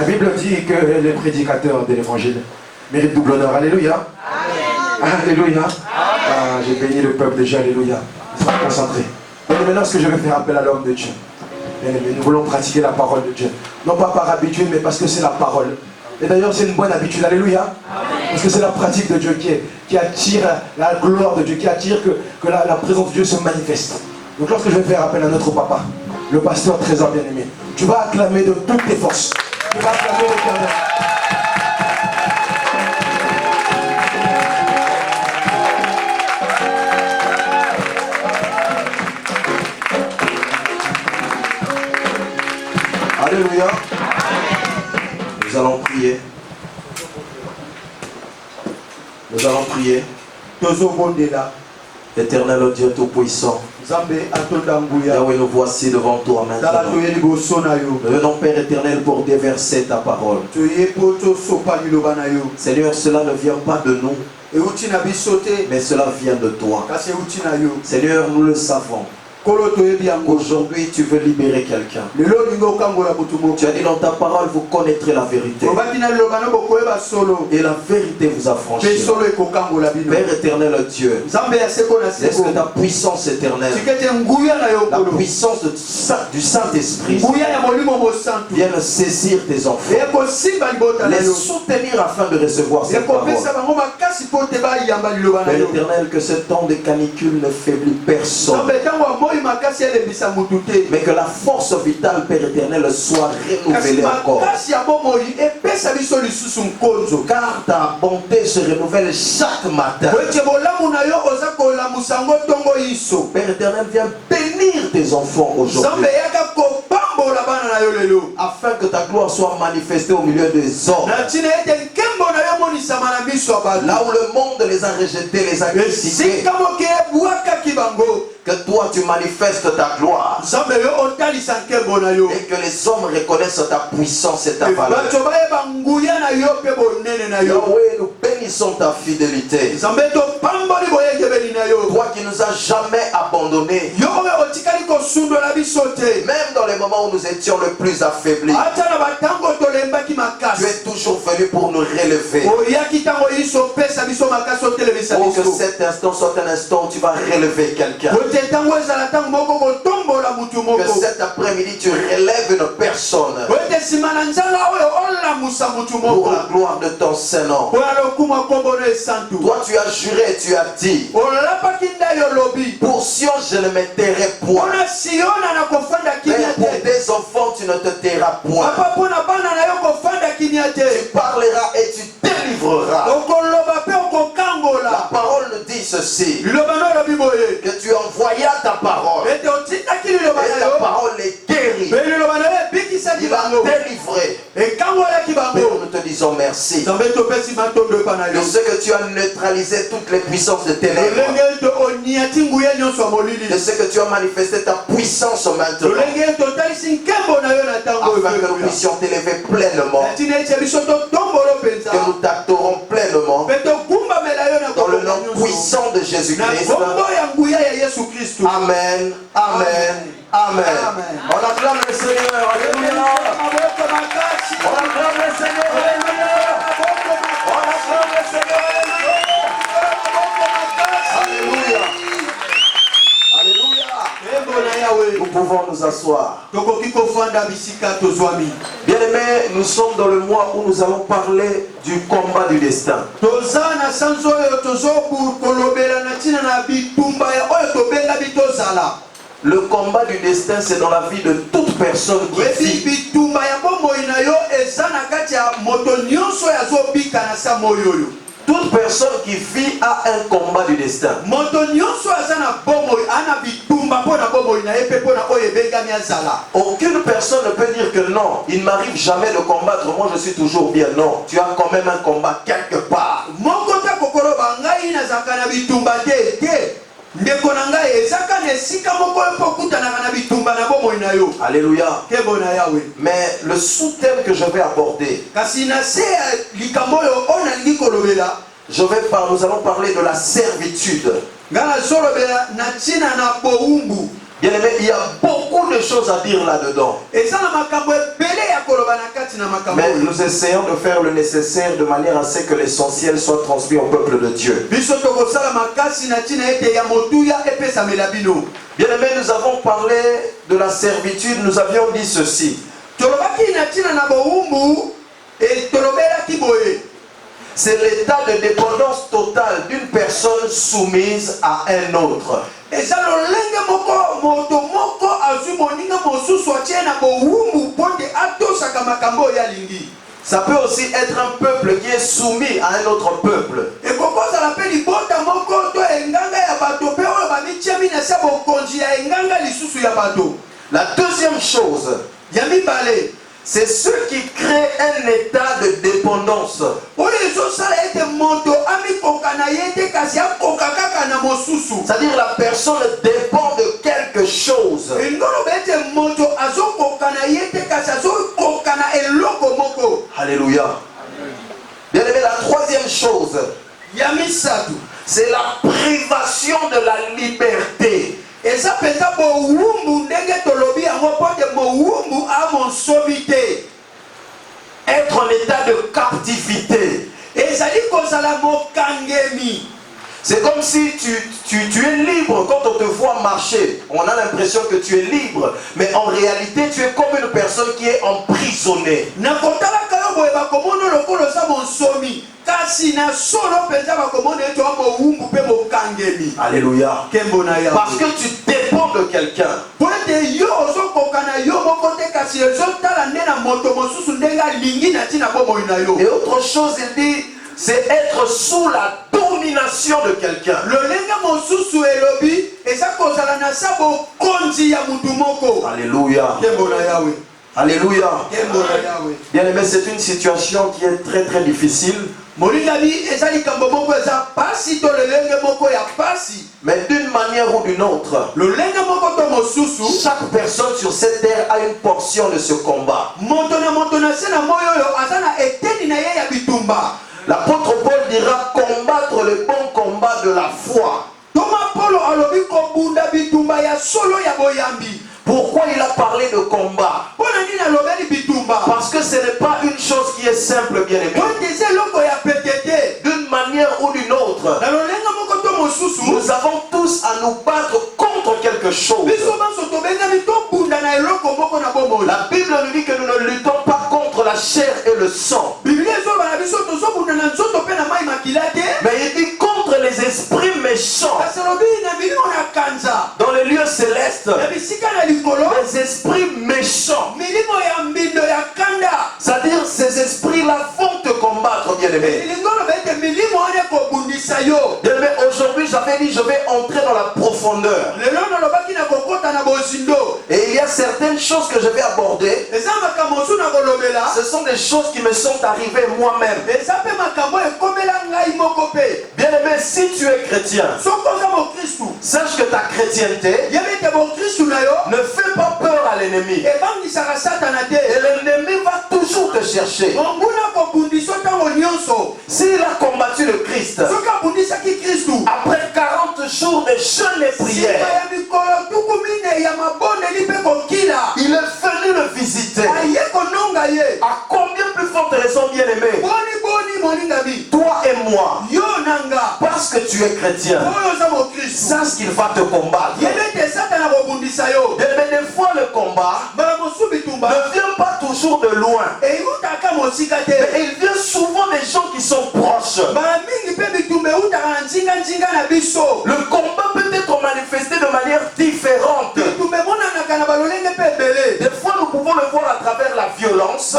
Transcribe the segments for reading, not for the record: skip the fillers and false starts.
Bible dit que les prédicateurs de l'évangile méritent double honneur. Alléluia. Alléluia. Ah, j'ai béni le peuple déjà. Alléluia. Il faut concentrer. Et maintenant, ce que je vais faire appel à l'homme de Dieu. Nous voulons pratiquer la parole de Dieu. Non pas par habitude, mais parce que c'est la parole. Et d'ailleurs, c'est une bonne habitude. Alléluia. Parce que c'est la pratique de Dieu qui attire la gloire de Dieu, qui attire que la présence de Dieu se manifeste. Donc lorsque je vais faire appel à notre papa, le pasteur Trésor bien-aimé, tu vas acclamer de toutes tes forces. Tu vas acclamer l'Éternel. Alléluia. Nous allons prier. Nous allons prier. Éternel Dieu Tout-Puissant, Yahweh, nous voici devant toi maintenant. Nous venons, Père éternel, pour déverser ta parole. Seigneur, cela ne vient pas de nous, mais cela vient de toi. Seigneur, nous le savons. Aujourd'hui, tu veux libérer quelqu'un. Tu as dit dans ta parole, vous connaîtrez la vérité. Et la vérité vous affranchira. Père éternel Dieu, laisse que ta puissance éternelle, la puissance du Saint-Esprit vienne saisir tes enfants, les soutenir afin de recevoir cette parole. Père éternel, que ce temps de canicule ne faiblit personne, mais que la force vitale, Père éternel, soit renouvelée encore. Car ta bonté se renouvelle chaque matin. Père éternel, viens bénir tes enfants aujourd'hui, afin que ta gloire soit manifestée au milieu des hommes. Là où le monde les a rejetés, les a critiqués, que toi tu manifestes ta gloire et que les hommes reconnaissent ta puissance et ta valeur. Yahweh, nous bénissons ta fidélité. Toi qui nous as jamais abandonnés, même dans les moments où nous étions le plus affaiblis, tu es toujours venu pour nous relever. Pour que cet instant soit un instant où tu vas relever quelqu'un. Que cet après-midi tu relèves une personne pour la gloire de ton Saint-Nom. Toi tu as juré, tu as dit, pour Sion je ne me tairai point, mais pour tes enfants tu ne te tairas point. Tu parleras et tu délivreras. La parole nous dit ceci, que tu envoyas ta parole et ta parole les guérit. Il a délivré. Mais nous te disons merci. Je sais que tu as neutralisé toutes les puissances de ténèbres. Je sais que tu as manifesté ta puissance maintenant, afin que nous puissions t'élever pleinement, que nous t'adorons pleinement dans le nom puissant de Jésus-Christ. Amen, amen, amen. On acclame le Seigneur, alléluia. On acclame le Seigneur, alléluia. On acclame le Seigneur, alléluia. Alléluia. Nous pouvons nous asseoir. Bien-aimés, nous sommes dans le mois où nous allons parler du combat du destin. Le combat du destin, c'est dans la vie de toute personne qui vit. Toute personne qui vit a un combat du destin. Aucune personne ne peut dire que non, il ne m'arrive jamais de combattre, moi je suis toujours bien. Non, tu as quand même un combat quelque part. Alléluia. Mais le sous-thème que je vais aborder, nous allons parler de la servitude. Bien aimé, il y a beaucoup de choses à dire là-dedans. Mais nous essayons de faire le nécessaire de manière à ce que l'essentiel soit transmis au peuple de Dieu. Bien aimé, nous avons parlé de la servitude, nous avions dit ceci. C'est l'état de dépendance totale d'une personne soumise à un autre. Ça peut aussi être un peuple qui est soumis à un autre peuple. La deuxième chose, c'est ceux qui créent un état de dépendance. C'est-à-dire la personne dépend de quelque chose. Alléluia. Bien aimé, la troisième chose, c'est la privation de la liberté. Être en état de captivité. C'est comme si tu es libre quand on te voit marcher. On a l'impression que tu es libre. Mais en réalité, tu es comme une personne qui est emprisonnée. Alléluia. Parce que tu dépends de quelqu'un. Et autre chose, il dit, c'est être sous la domination de quelqu'un. Alléluia. Alléluia. Bien aimé, c'est une situation qui est très très difficile. Mais d'une manière ou d'une autre, chaque personne sur cette terre a une portion de ce combat. L'apôtre Paul dira combattre le bon combat de la foi. Pourquoi il a parlé de combat? Parce que ce n'est pas une chose qui est simple, bien aimé. D'une manière ou d'une autre, nous avons tous à nous battre contre quelque chose. La Bible nous dit que nous ne luttons pas contre la chair et le sang. Mais il dit contre les esprits méchants. Dans les lieux célestes, les esprits méchants. C'est-à-dire ces esprits-là vont te combattre, bien aimé. Bien aimé, aujourd'hui j'avais dit je vais entrer dans la profondeur. Et il y a certaines choses que je vais aborder. Ce sont des choses qui me sont arrivées moi-même. Bien aimé, si tu es chrétien, sache que ta chrétienté ne fait pas peur à l'ennemi. Et l'ennemi va toujours te chercher. S'il a combattu le Christ, après 40 jours de jeûne et prière, il est venu le visiter. À combien plus forte raison, bien aimé, toi et moi, parce que tu es chrétien, sache qu'il va te combattre. Mais des fois le combat ne vient pas toujours de loin. Mais il vient souvent des gens qui sont proches. Le combat peut être manifesté de manière différente. Des fois nous pouvons le voir à travers la violence. Des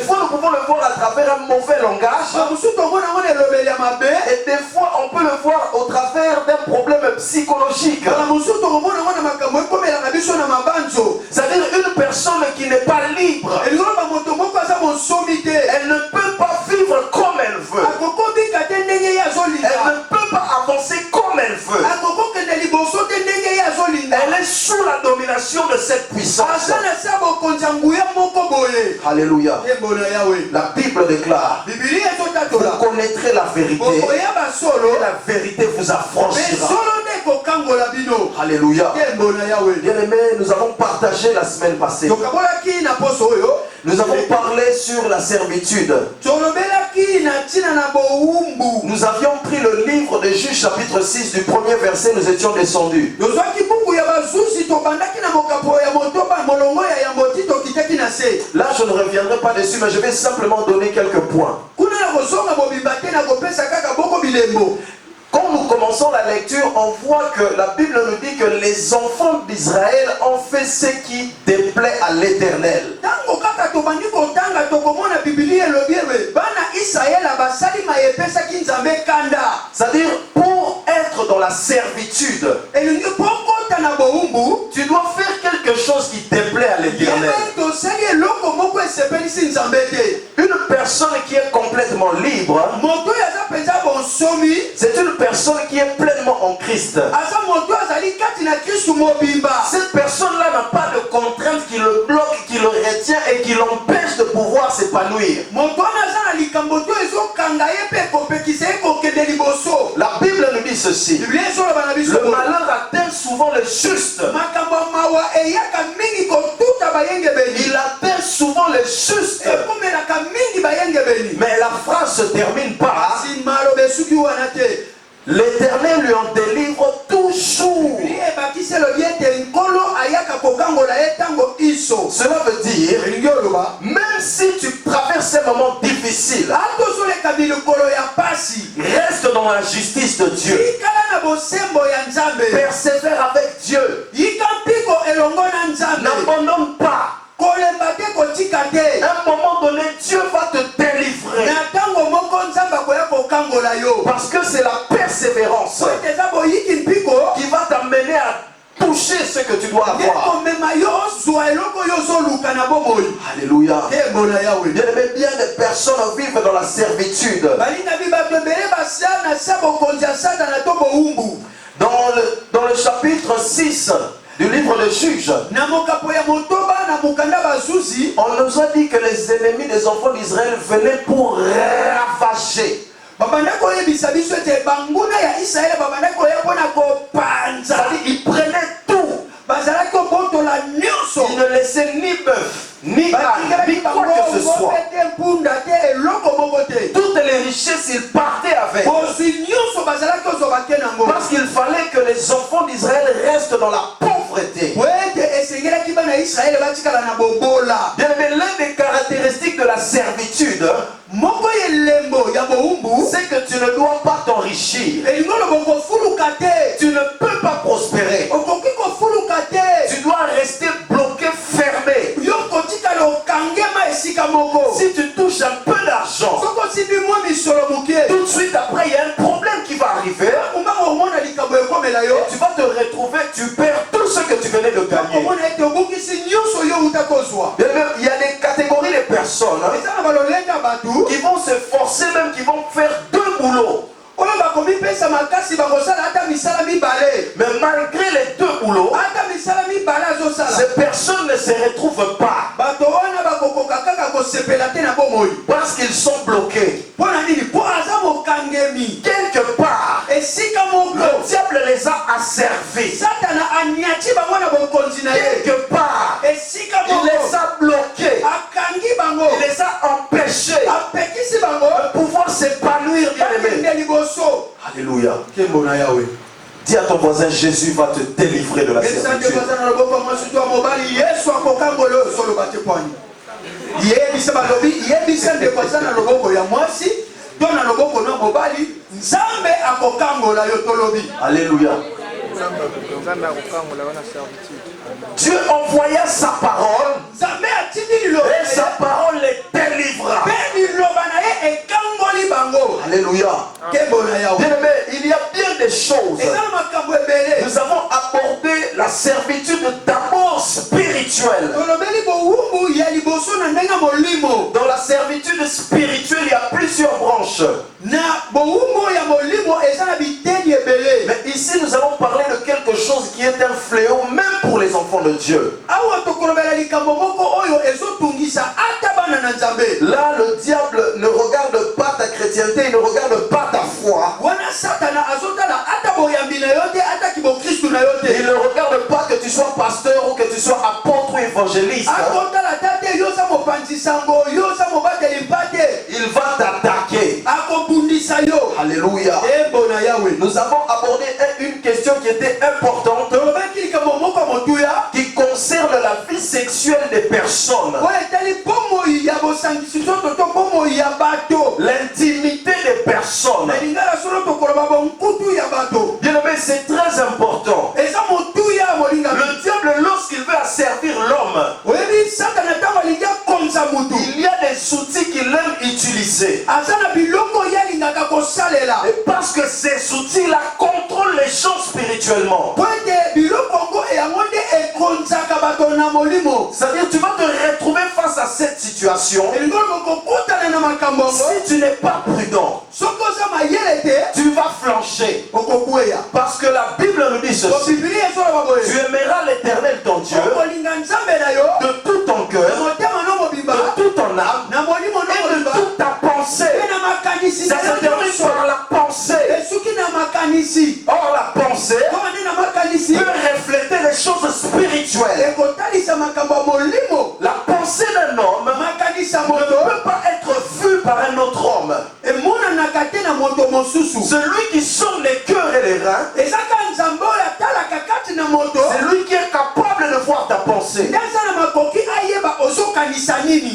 fois nous pouvons le voir à travers un mauvais langage. Et des fois on peut le voir au travers d'un problème psychologique. C'est-à-dire une personne qui n'est pas libre, elle ne peut pas vivre comme elle veut. Elle ne peut pas avancer comme elle veut. Elle est sous la domination de cette puissance. Alléluia. La Bible déclare: vous connaîtrez la vérité et la vérité vous affranchira. Alléluia. Bien-aimés, nous avons partagé la semaine passée. Nous avons parlé sur la servitude. Nous avions pris le livre de Juges chapitre 6 du premier verset, nous étions descendus. Là, je ne reviendrai pas dessus, mais je vais simplement donner quelques points. Quand nous commençons la lecture, on voit que la Bible nous dit que les enfants d'Israël ont fait ce qui déplaît à l'Éternel. C'est-à-dire, pour être dans la servitude, tu dois faire quelque chose qui déplaît à l'Éternel. Une personne qui est complètement libre, c'est une personne qui est pleinement en Christ. Cette personne-là n'a pas de contrainte qui le bloque, qui le retient et qui l'empêche de pouvoir s'épanouir. La Bible nous dit ceci: le malheur atteint souvent le juste. Il atteint souvent le juste. Mais la phrase se termine par: l'Éternel lui en délivre toujours. Cela veut dire, même si tu traverses un moment difficile, reste dans la justice de Dieu. Persévère avec Dieu. N'abandonne pas. À un moment donné, Dieu va te délivrer. Parce que c'est la persévérance qui va t'amener à toucher ce que tu dois avoir. Alléluia. Bien des personnes vivent dans la servitude. Dans le chapitre 6 du livre de Juges, on nous a dit que les ennemis des enfants d'Israël venaient pour ravager. Ils prenaient tout. Ils ne laissaient ni bœuf, ni âne, ni quoi que ce soit. Toutes les richesses, ils partaient avec. Parce qu'il fallait que les enfants d'Israël restent dans la pauvreté. L'une des caractéristiques de la servitude, c'est que tu ne dois pas t'enrichir. Tu ne peux pas prospérer. Tu dois rester bloqué, fermé. Si tu touches un peu d'argent, tout de suite après il y a un problème qui va arriver. Et tu vas te retrouver, tu perds tout ce que tu venais de gagner. Il y a des catégories de personnes qui vont se forcer, même qui vont faire deux boulots. Mais malgré les deux boulots, ces personnes ne se retrouvent pas. Parce qu'ils sont bloqués. Quelque part, le diable les a asservis. Quelque part, il les a bloqués. Il les a empêchés de pouvoir s'épanouir, bien-aimés. Alléluia. Dis à ton voisin, Jésus va te délivrer de la servitude. Alléluia. Dieu envoya sa parole et sa parole les délivra. Alléluia. Bien-aimé, il y a bien des choses. Nous avons abordé la servitude d'abord spirituelle. Dans la servitude spirituelle, il y a plusieurs branches. Mais ici, nous allons parler de quelque chose qui est un fléau même pour les enfants de Dieu. Là, le diable ne regarde pas ta chrétienté, il ne regarde pas ta foi. Il ne regarde pas que tu sois pasteur ou que tu sois apôtre ou évangéliste. Il va t'attaquer. Alléluia. Nous avons abordé une question qui était importante, qui concerne la vie sexuelle des personnes. L'intimité des personnes. Bien aimé, c'est très important. Le diable, lorsqu'il veut asservir l'homme, il y a des outils qu'il aime utiliser. Et parce que ces outils-là contrôlent les gens spirituellement. C'est-à-dire, tu vas te retrouver face à cette situation. Si tu n'es pas prudent, tu vas flancher. Parce que la Bible nous dit ceci: tu aimeras l'Éternel ton Dieu de tout ton cœur, de toute ton âme et de toute ta pensée. Ça se termine par la pensée. Or la pensée peut refléter les choses spirituelles. La pensée d'un homme ne peut pas être vue par un autre homme. Celui qui sonde les cœurs et les reins, c'est lui qui est capable de voir ta pensée.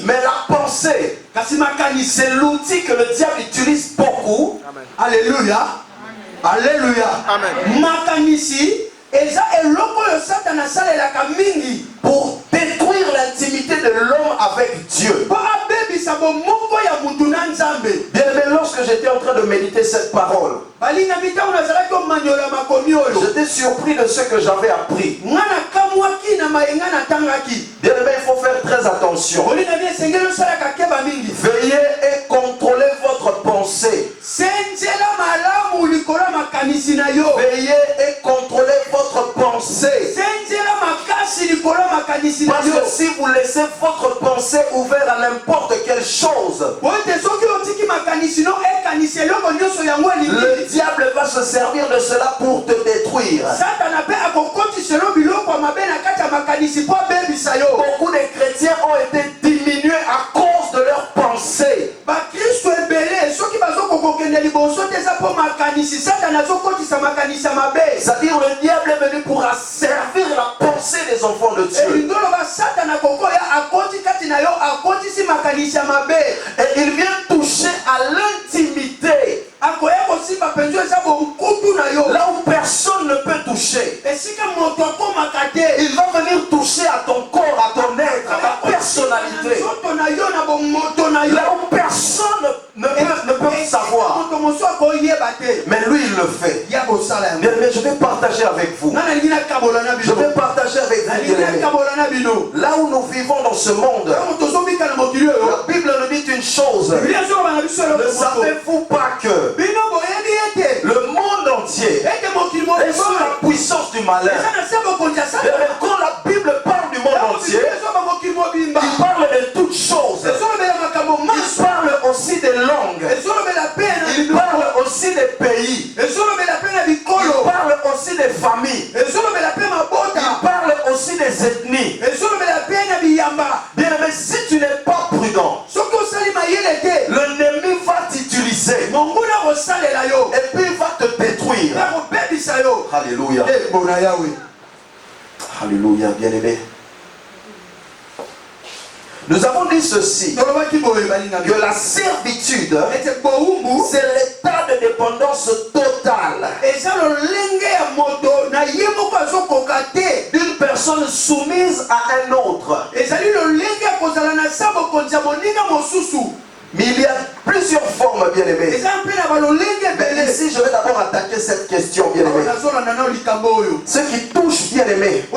Mais la pensée, c'est l'outil que le diable utilise beaucoup. Amen. Alléluia. Alléluia. Amen. Pour détruire l'intimité de l'homme avec Dieu. Bien aimé, lorsque j'étais en train de méditer cette parole, j'étais surpris de ce que j'avais appris. Bien aimé, il faut faire très attention. Veillez et contrôlez votre pensée. Veillez et contrôlez votre pensée. Parce que si vous laissez votre pensée ouverte à n'importe quelle chose, le diable va se servir de cela pour te détruire. Beaucoup de chrétiens ont été diminués à cause de leur pensée. C'est-à-dire, le diable est venu pour asservir la pensée des enfants de Dieu. Et il vient toucher à l'intimité. Là où personne ne peut toucher. Il va venir toucher à ton corps, à ton être, à ta personnalité. Là où personne ne peut savoir. Mais lui, il le fait. Mais je vais partager avec vous. Je vais partager avec vous. Là où nous vivons dans ce monde, la Bible nous dit une chose. Ne savez-vous pas que le monde entier est sous la puissance du malin? Quand la Bible parle du monde entier, il parle de toutes choses. Il parle aussi des langues. Il parle aussi des pays. Il parle aussi des familles. Il parle aussi des ethnies. Bien aimé, si tu n'es pas prudent, l'ennemi va t'utiliser et puis il va te détruire. Alléluia. Alléluia, bien aimé. Nous avons dit ceci, que la servitude, c'est l'état de dépendance totale d'une personne soumise à un autre. Mais il y a plusieurs formes, bien aimés. Mais ici, je vais d'abord attaquer cette question, bien aimé. Ce qui touche, bien aimé,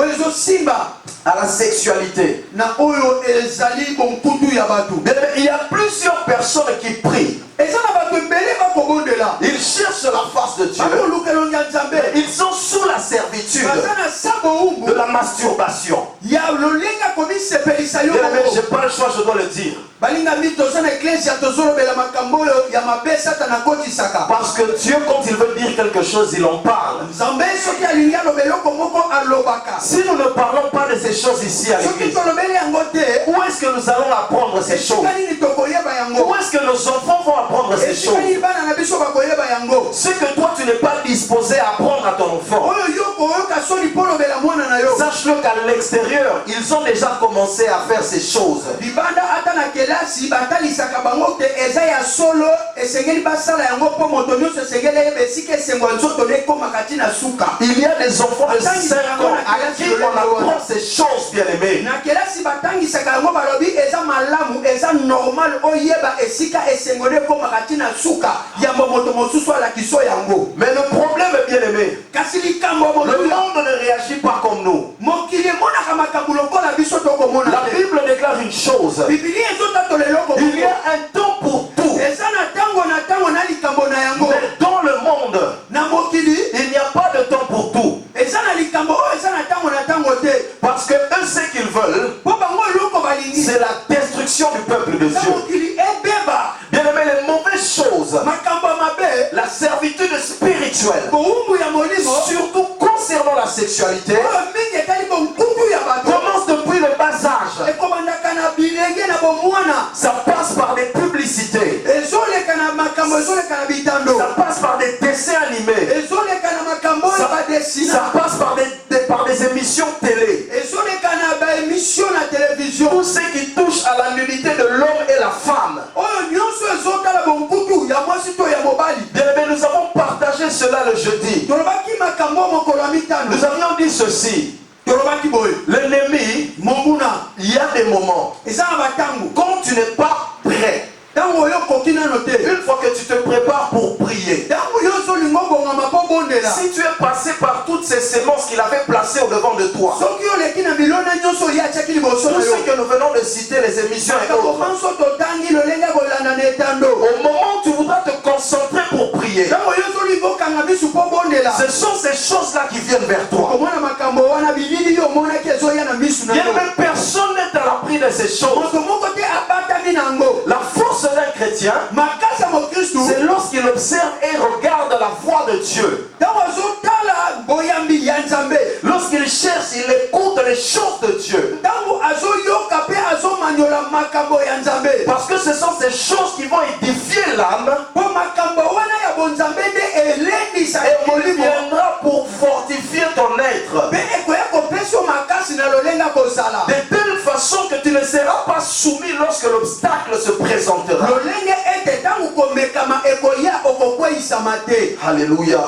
à la sexualité. na oyo ezali bonkutu ya bato. Il y a plusieurs personnes qui prient. Eza na bato ebele bakobondela. Ils cherchent la face de Dieu. Bakolukela ya Nzambe. Ils sont sous la servitude Baza na sabo umbu de la masturbation. ya lolenga komisepelisa yo Bien-aimé, moko. j'ai pas le choix, je dois le dire. Balinga mi toza na eklezia tozolobela makambo oyo ya mabe satana akotisaka. Parce que Dieu, quand il veut dire quelque chose, il en parle. Nzambe soki alingi aloba eloko moko alobaka. Si nous ne parlons pas de ces choses ici à Soki l'église, tolobeli yango te, où est-ce que nous allons apprendre ces choses? esika nini tokoyeba yango? Où est-ce que nos enfants vont apprendre ces Esika choses? nini bana na biso bakoyeba yango? Ce que toi tu n'es pas disposé à apprendre à ton enfant, Oyo yo koyoka soni mpo lobela mwana na yo. sache-le qu'à l'extérieur, ils ont déjà commencé à faire ces choses. Libanda ata na kelasi batalisaka bango te eza ya solo esengeli basala yango mpo moto nyonso esengeli yeba esika esengo nzoto nekomaka ntina suka. Il y a des enfants de 5 ans à qui on apprend ces choses, bien-aimés. Na kelasi batangisaka yango balobi eza malamu eza normal oyeba esika esengo nekomaka ntina suka yambo moto mosusu alakiso yango. Mais le problème, bien-aimé, Kasi likambo le moto monde ne réagit pas comme nous. mokili emonaka makambo lokola biso tokomona La te. Bible déclare une chose. Biblia ezotatola eloko Il y moko. a un temps pour tout. Eza na ntango na likambo na yango. Mais dans le monde, Na mokili il n'y a pas de temps pour tout. eza na likambo oyo eza na ntango te. Parce que eux, ce qu'ils veulent, Po bango eloko balingi c'est la destruction du peuple de na Dieu. mokili ebeba Bien-aimé, les mauvaises choses, makambo ya mabe la servitude spirituelle, kowumbu ya molimo surtout concernant la sexualité, oyo mingi etali bonkutu ya bato commence depuis le bas âge. ekobandaka na bilenge na bomwana Ça passe par des publicités, ezoleka na makambo ezoleka na bitando ça passe par des dessins animés, ezoleka na makambo oyo ça badesina passe par des émissions télé. ezoleka na baémission na televizio Tout ce qui touche à la nudité de l'homme et la femme. oyo nyonso ezotala bonkutu ya mwasi to ya mobali. Bien-aimé, nous avons partagé cela le jeudi. tolobaki makambo mokolo ya mitano Nous avions dit ceci. tolobaki boye L'ennemi, monguna il y a des moments, eza na batango quand tu n'es pas prêt, ntango oyo okoki nano te une fois que tu te prépares pour prier, ntango nyonso olingi obongama mpo bondela si tu es passé par toutes ces sémences qu'il avait placées au devant de toi, soki oleki na milona nyonso oye atiaki liboso tout na ce yo que nous venons de citer, les émissions et makambo autres, manso totangi lolenge kolanda na etando au moment où tu voudras te concentrer pour prier, ntango nyonso olingi okanga biso mpo bondela ce sont ces choses-là qui viennent vers toi. okomona makambo wana bilili yo omonaki ezoya na misu na Bien, yo même personne n'est à l'abri de ces choses. moto moko te abatami na yango La force d'un chrétien, makasi ya mokristu c'est lorsqu'il observe et regarde la voix de Dieu. ntango azotala boyambi ya nzambe Lorsqu'il cherche, il écoute les choses de Dieu. ntango azoyoka mpe azomanyola makambo ya nzambe Parce que ce sont ces choses qui vont édifier l'âme po makambo wana ya bonzambe nde elendisaka et qui molimo viendra pour fortifier ton être. mpe ekoya kopesa yo makasi na lolenga kozala De telle façon que tu ne seras pas soumis lorsque l'obstacle se présentera. lolenge ete ntango komekama ekoya okokweyisama te. Alléluia.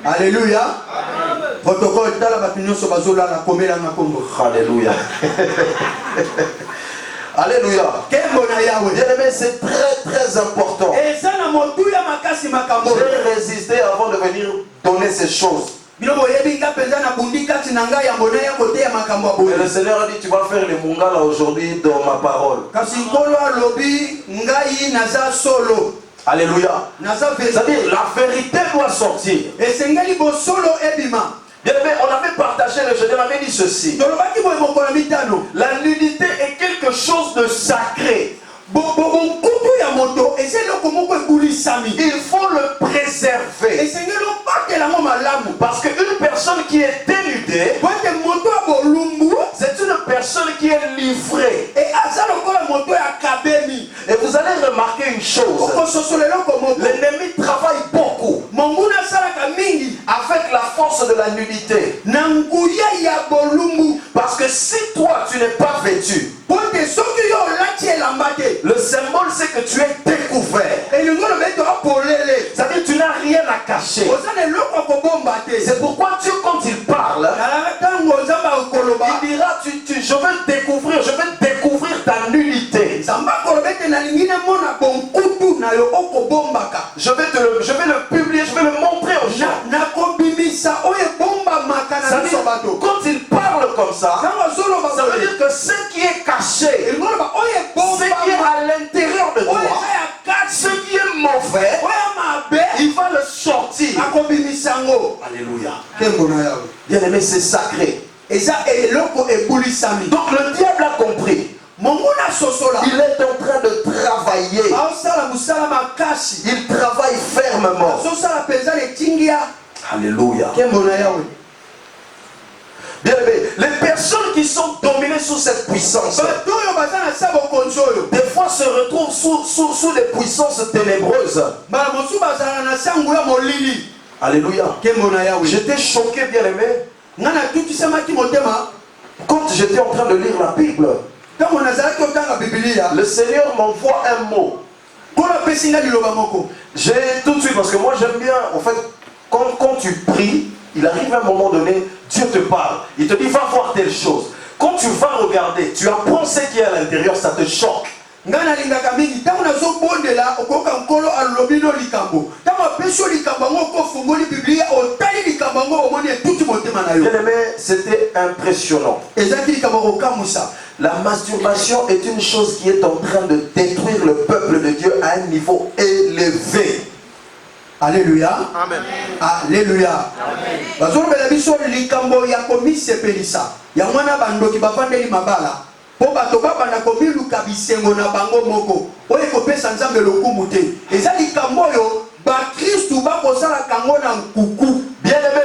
Alléluia. Protocole tala bato nyonso bazolala komelanga kombo. Alléluia. Alléluia. Kembo na Yahweh. Bien-aimé, c'est très important. Eza na motuya makasi makambo. J'ai résisté avant de venir donner ces choses. Bino boyebi nga penza na bundi kati na ngai yango na ya kote ya makambo ya Et boye. le Seigneur a dit, tu vas faire les mungala aujourd'hui dans ma parole. Kasi nkolo alobi ngai naza solo. Alléluia. Naza vérité. C'est-à-dire, la vérité doit sortir. Esengeli bo solo ebima. Bien-aimé, on avait partagé le jeudi, on avait dit ceci. Tolobaki boye mokolo mitano. La nudité est quelque chose de sacré. Bonkutu ya moto eza eloko moko ebulisami. Il faut le préserver. Esengeli obatela ngo malamu. Parce qu'une personne qui est dénudée, Po ete moto ya bolumbu c'est une personne qui est livrée. e aza lokola moto ya kabemi. Et vous allez remarquer une chose. Okososola eloko moko. L'ennemi travaille beaucoup Monguna asalaka mingi avec la force de la nudité. na nguya ya bolumbu. Parce que si toi, tu n'es pas vêtu, Po ete soki yo olati elamba te le symbole c'est que tu es découvert. elingi oloba ete opolele C'est-à-dire que tu n'as rien à cacher. oza na eloko ya kobomba te. C'est pourquoi Dieu, quand il parle, Talaka ntango nzambe akoloba il dira, je veux découvrir ta nudité. nzambe akoloba ete nalingi namona bonkutu na yo okobombaka. Je vais le publier, je vais le montrer aux gens. nakobimisa oyo ebombamaka na biso C'est-à-dire, bato. quand il parle comme ça, ntango azoloba ça que ce qui est caché, ce qui est à l'intérieur de toi, ce qui est mauvais, il va le sortir. Alléluia. Bien aimé, c'est sacré. Donc le diable a compris. Il est en train de travailler. Il travaille fermement. Alléluia. Bien aimé, les personnes qui sont dominées sous cette puissance, des fois se retrouvent sous des puissances ténébreuses. Alléluia. J'étais choqué, bien aimé, quand j'étais en train de lire la Bible. Le Seigneur m'envoie un mot. J'ai tout de suite, parce que moi j'aime bien, en fait, quand tu pries, il arrive un moment donné, Dieu te parle. Il te dit, va voir telle chose. Quand tu vas regarder, tu apprends ce qui est à l'intérieur, ça te choque. Bien aimé, c'était impressionnant. La masturbation est une chose qui est en train de détruire le peuple de Dieu à un niveau élevé. Alléluia. Amen. Alléluia. Po bato babanda komiluka bisengo na bango moko oyo kopesa nzambe lokumu te eza likambo oyo bakristu bakosala kango na nkuku. Bien aimé,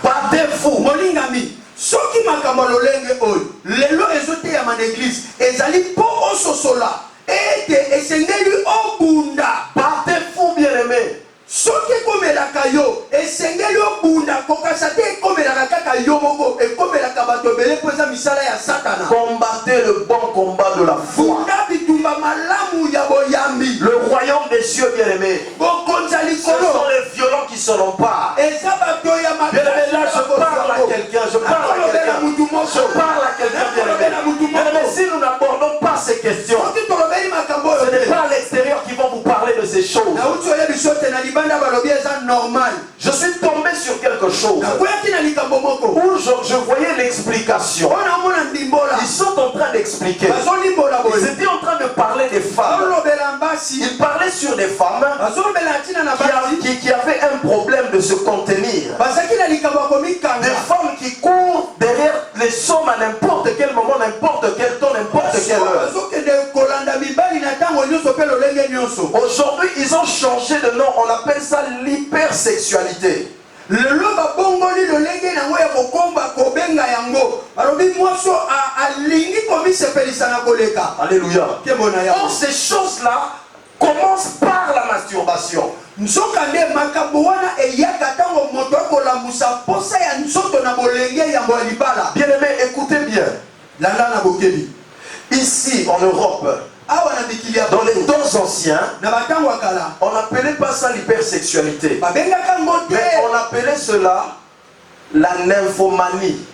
battez fou molingami soki makambo lolenge oyo lelo ezoteyama na eglise ezali mpo ososola ete esengeli obunda. Battez fou, bien aimé. Soki ekomelaka yo esengeli obunda kokasa te ekomelaka kaka yo moko ekomelaka bato ebele mpo eza misala ya satana. Combattez le bon combat de la foi. Bunda bitumba malamu ya boyambi. Le royaume des cieux, bien aimé. Bokonza Ce likolo. sont les violents qui se l'emparent. Eza bato ya Bien aimé, là je parle à quelqu'un, je parle à quelqu'un, bien aimé. Bien aimé, si nous n'abordons pas ces questions, ce n'est pas à l'extérieur qui vont vous parler de ces choses. Je suis tombé sur quelque chose où je voyais l'explication. Ils sont en train d'expliquer. Ils étaient en train de parler des femmes. Ils parlaient sur des femmes qui avaient un problème de se contenir. Des femmes qui courent derrière les hommes à n'importe quel moment, n'importe quel temps, n'importe quelle heure. Aujourd'hui, ils ont changé de nom. On appelle ça l'hypersexualité. Alléluia. Or, ces choses-là commencent par la masturbation. Bien aimé, écoutez bien. Ici, en Europe, dans les temps anciens, on n'appelait pas ça l'hypersexualité. Mais on appelait cela la nymphomanie.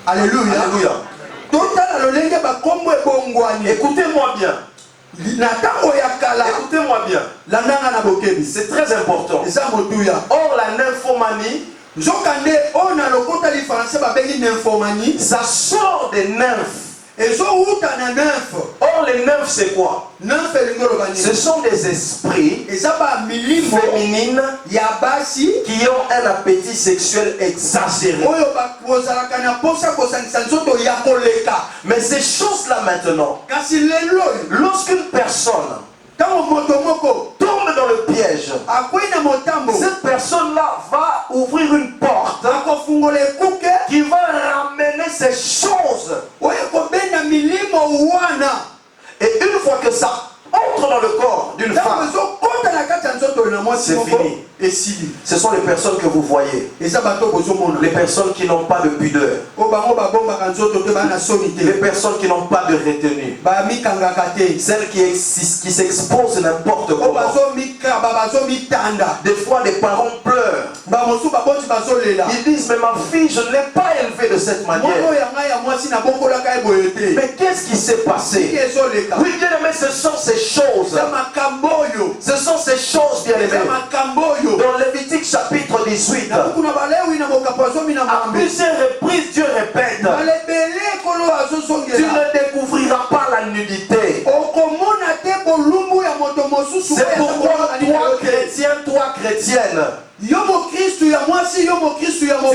Alléluia. Alléluia. Écoutez-moi bien. Écoutez-moi bien. C'est très important. Or, la nymphomanie, ça sort des nymphes. Or, les nymphes, c'est quoi? Ce sont des esprits féminines qui ont un appétit sexuel exagéré. Mais ces choses-là maintenant, lorsqu'une personne tombe dans le piège, cette personne-là va ouvrir une porte qui va ramener ces choses. Et une fois que ça entre dans le corps d'une femme, c'est fini. Ce sont les personnes que vous voyez, les personnes qui n'ont pas de pudeur, les personnes qui n'ont pas de retenue, celles qui s'exposent n'importe comment. Des fois les parents pleurent. Ils disent, mais ma fille, je ne l'ai pas élevée de cette manière. Mais qu'est-ce qui s'est passé? Oui, bien aimé, ce sont ces choses. Ce sont ces choses, bien aimé. Dans Lévitique chapitre 18, à plusieurs reprises, Dieu répète, tu ne découvriras pas la nudité. C'est pourquoi toi chrétien, toi chrétienne, tu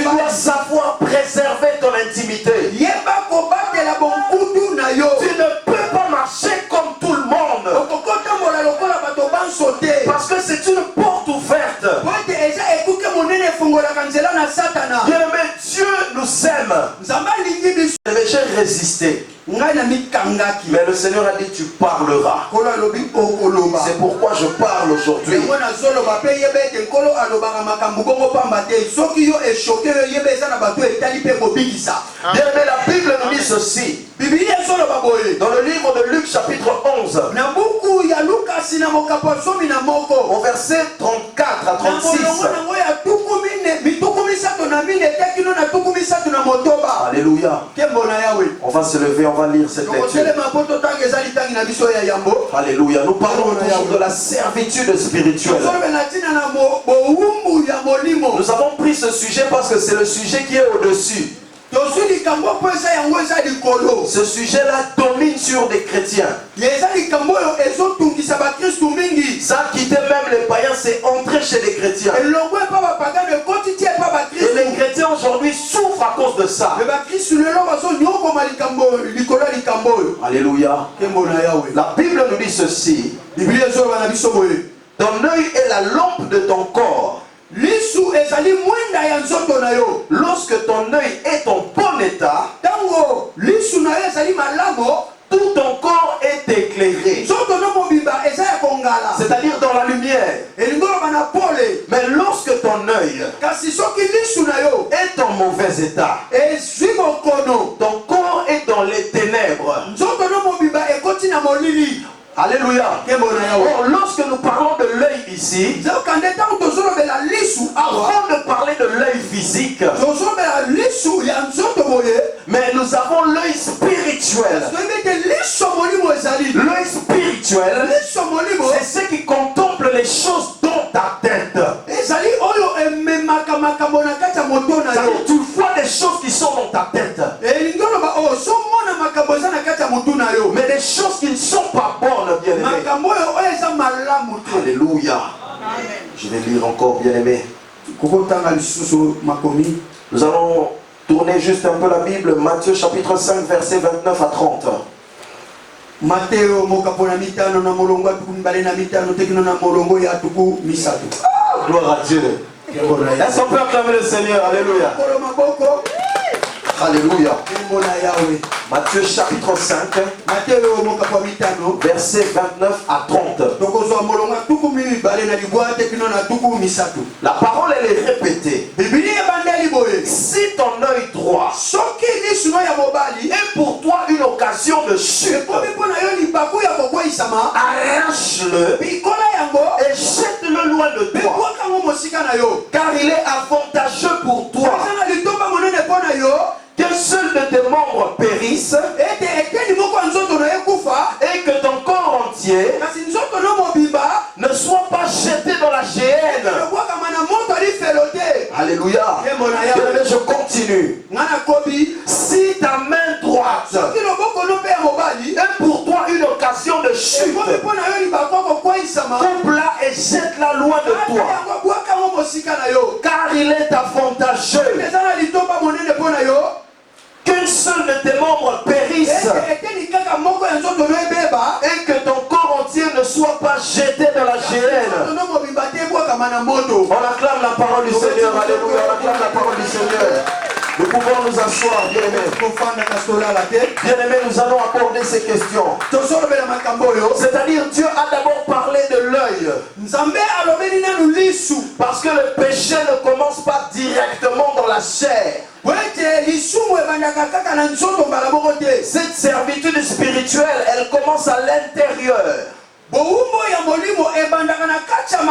dois savoir préserver ton intimité. Tu ne peux pas marcher comme tout le monde. Parce que c'est une porte ouverte. Bien-aimé, Dieu nous aime. J'ai résisté. Mais le Seigneur a dit tu parleras. C'est pourquoi je parle aujourd'hui. Bien-aimé, la Bible nous dit ceci. Dans le livre de Luc chapitre 11, au verset 34 à 36. Alléluia. On va se lever, on va lire cette lecture. Alléluia. Nous parlons toujours de la servitude spirituelle. Nous avons pris ce sujet parce que c'est le sujet qui est au-dessus. Ce sujet-là domine sur des chrétiens. Ça a quitté même les païens, c'est entré chez les chrétiens. Et les chrétiens aujourd'hui souffrent à cause de ça. Alléluia. La Bible nous dit ceci. Ton œil est la lampe de ton corps. Lorsque ton œil est en bon état, tout ton corps est éclairé. C'est-à-dire dans la lumière. Mais lorsque ton œil est en mauvais état, ton corps est dans les ténèbres. Alléluia. Or, lorsque nous parlons de l'œil ici, avant de parler de l'œil physique, mais nous avons l'œil spirituel. L'œil spirituel, c'est ce qui contemple les choses dans ta tête. Tu vois des choses qui sont dans ta tête, mais des choses qui ne sont pas bonnes, bien-aimés. Alléluia. Je vais lire encore, bien-aimé. Nous allons tourner juste un peu la Bible. Matthieu chapitre 5, versets 29 à 30. Gloire à Dieu. Est-ce qu'on peut acclamer le Seigneur? Alléluia. Alléluia. Matthieu chapitre 5, versets 29 à 30. La parole, elle est répétée. Si ton œil droit est pour toi une occasion de chute, arrache-le et jette-le loin de toi, car il est avantageux pour toi qu'un seul de tes membres périsse et que ton corps entier ne soit pas jeté dans la géhenne. Alléluia. Et je continue. Si ta main droite est pour toi une occasion de chute, coupe-la et jette-la loin de toi, car il est avantageux qu'un seul de tes membres périsse et que ton corps entier ne soit pas jeté dans la géhenne. On acclame la parole du Seigneur. Alléluia. On acclame la parole du Seigneur. Nous pouvons nous asseoir, bien-aimés. Bien-aimés, nous allons aborder ces questions. C'est-à-dire, Dieu a d'abord parlé de l'œil. Parce que le péché ne commence pas directement dans la chair. Cette servitude spirituelle, elle commence à l'intérieur.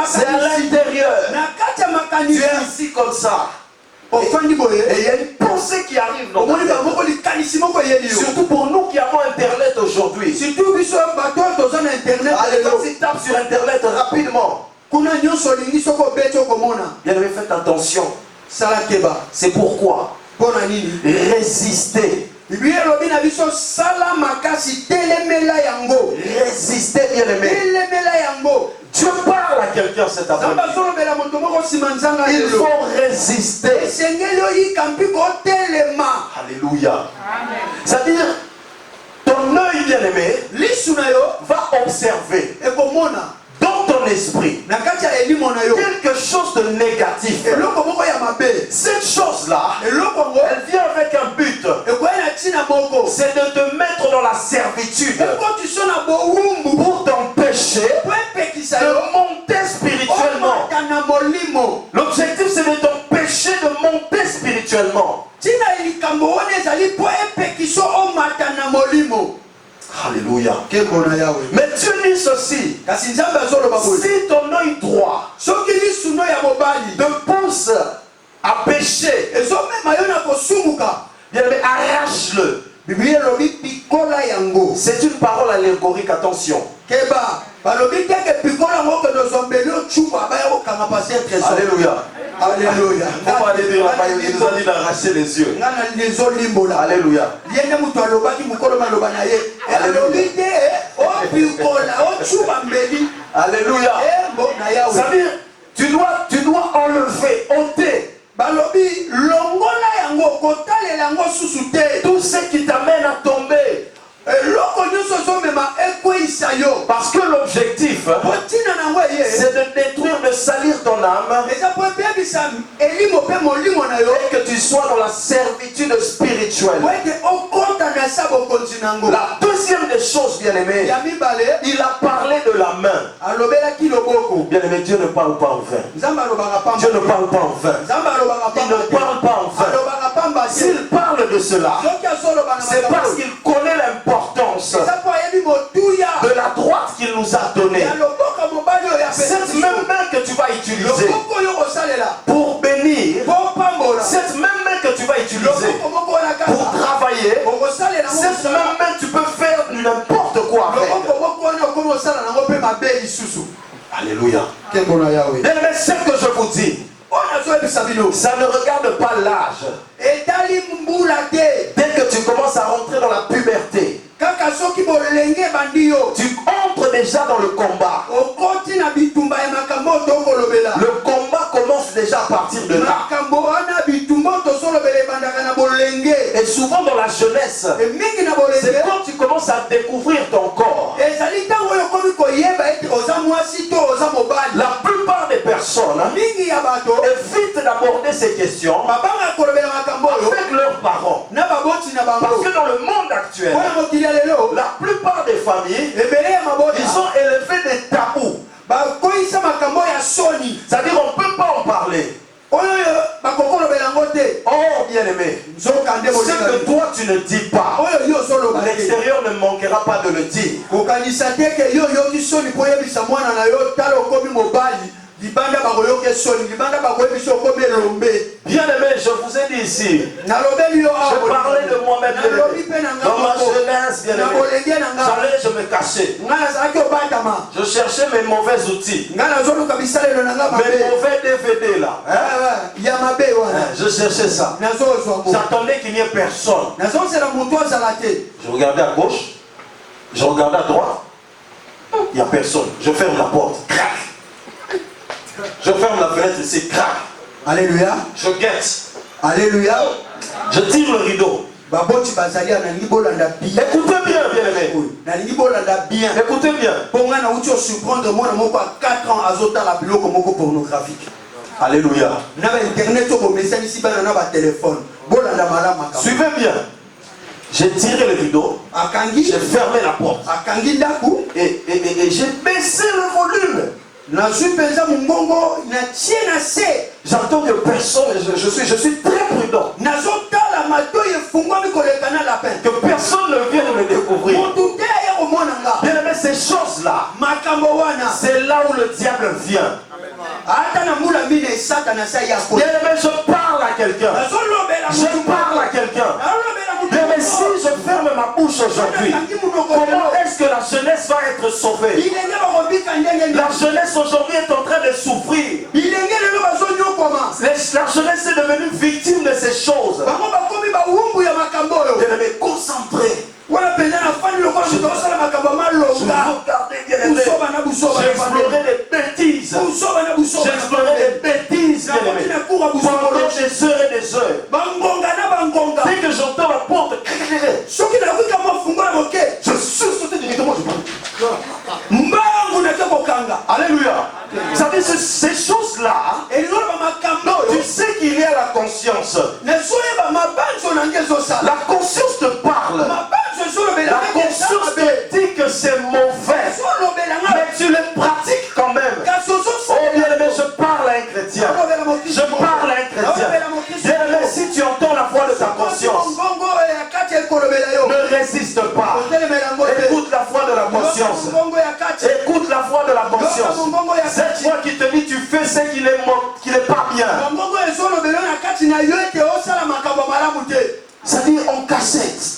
C'est à l'intérieur. Tu es assis comme ça. Et il y a une pensée qui arrive dans ta tête. Surtout pour nous qui avons Internet aujourd'hui. Allez, vas-y, tape sur Internet rapidement. Bien aimé, faites attention. C'est pourquoi résister. Résister, bien aimé. Dieu parle à quelqu'un cet après-midi. Il faut résister. Alléluia. C'est-à-dire, ton œil bien aimé va observer dans ton esprit quelque chose de négatif. Cette chose-là, elle vient avec un but. C'est de te mettre dans la servitude pour t'empêcher de monter spirituellement. L'objectif, c'est de t'empêcher de monter spirituellement. Alléluia. Mais Dieu dit ceci: si ton œil droit te pousse à pécher, bien, mais arrache-le. C'est une parole allégorique, attention. Alléluia. Alléluia. Faut pas aller dire là-bas, il nous a dit d'arracher les yeux. Alléluia. Alléluia. Ça veut dire, tu dois enlever, ôter tout ce qui t'amène à tomber. Parce que l'objectif, c'est de détruire, de salir ton âme, et que tu sois dans la servitude spirituelle. La deuxième des choses, bien aimé, il a parlé de la main. Bien aimé, Dieu ne parle pas en vain. Dieu ne parle pas en vain. Il ne parle pas en vain. S'il parle de cela, c'est parce qu'il connaît l'importance de la droite qu'il nous a donnée. Cette même main que tu vas utiliser pour bénir, cette même main que tu vas utiliser pour travailler, cette même main tu peux faire n'importe quoi avec. Alléluia. Bien aimé, ce que je vous dis, ça ne regarde pas l'âge. Dès que tu commences à rentrer dans la puberté, tu entres déjà dans le combat. Le combat commence déjà à partir de là. Et souvent dans la jeunesse, c'est quand tu commences à découvrir ton corps. La plupart des personnes évitent d'aborder ces questions avec leurs parents. Parce que dans le monde actuel, la plupart des familles, ils ont élevé des tabous. C'est-à-dire on ne peut pas en parler. Oh bien aimé, ce que toi tu ne dis pas, l'extérieur ne manquera pas de le dire. Bien aimé, je vous ai dit ici, je parlais de moi-même dans ma jeunesse, bien aimé. J'allais, je me cachais. Je cherchais mes mauvais outils, mes mauvais DVD là. Je cherchais ça. J'attendais qu'il n'y ait personne. Je regardais à gauche, je regardais à droite, il n'y a personne. Je ferme la porte, crac. Je ferme la fenêtre ici, crac. Alléluia. Je guette. Alléluia. Je tire le rideau. Écoutez bien, bien aimé. Écoutez bien. Alléluia. Suivez bien. J'ai tiré le rideau, j'ai fermé la porte et j'ai baissé le volume. J'entends que personne, je suis très prudent. Que personne ne vienne me découvrir. Bien aimé, ces choses-là, c'est là où le diable vient. Bien aimé, je parle à quelqu'un. Je parle à quelqu'un. Bien aimé, si je ferme ma bouche aujourd'hui, comment est-ce que la la jeunesse va être sauvée. La jeunesse aujourd'hui est en train de souffrir. La jeunesse est devenue victime de ces choses. Bien-aimé, concentré. Je j'explorais des bêtises. J'explorais des bêtises, bien-aimé. Pendant des heures et des heures. Dès que j'entends la porte, je sursautais directement. Alléluia. Vous savez, ces choses-là, tu sais qu'il y a la conscience. La conscience te parle. La conscience te dit que c'est mauvais. Mais tu le pratiques quand même. Oh bien-aimé, je parle à un chrétien. Je parle à un chrétien. Bien-aimé, si tu entends la voix de ta conscience, ne résiste pas. Écoute la voix de la conscience. Écoute la voix de la conscience. Cette voix qui te dit tu fais ce qui n'est pas bien. C'est-à-dire en cassette.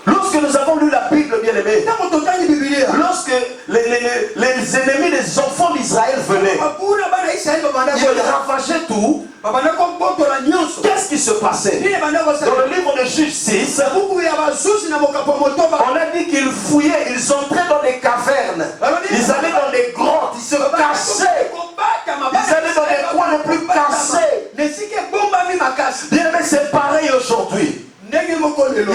Lorsque nous avons lu la Bible, bien-aimé, lorsque les ennemis des enfants d'Israël venaient, ils ravageaient tout. Qu'est-ce qui se passait? Dans le livre de Juge 6, on a dit qu'ils fouillaient, ils entraient dans des cavernes, ils allaient dans des grottes, ils se cachaient, ils allaient dans des coins les plus cachés. Bien-aimé, c'est pareil aujourd'hui. Il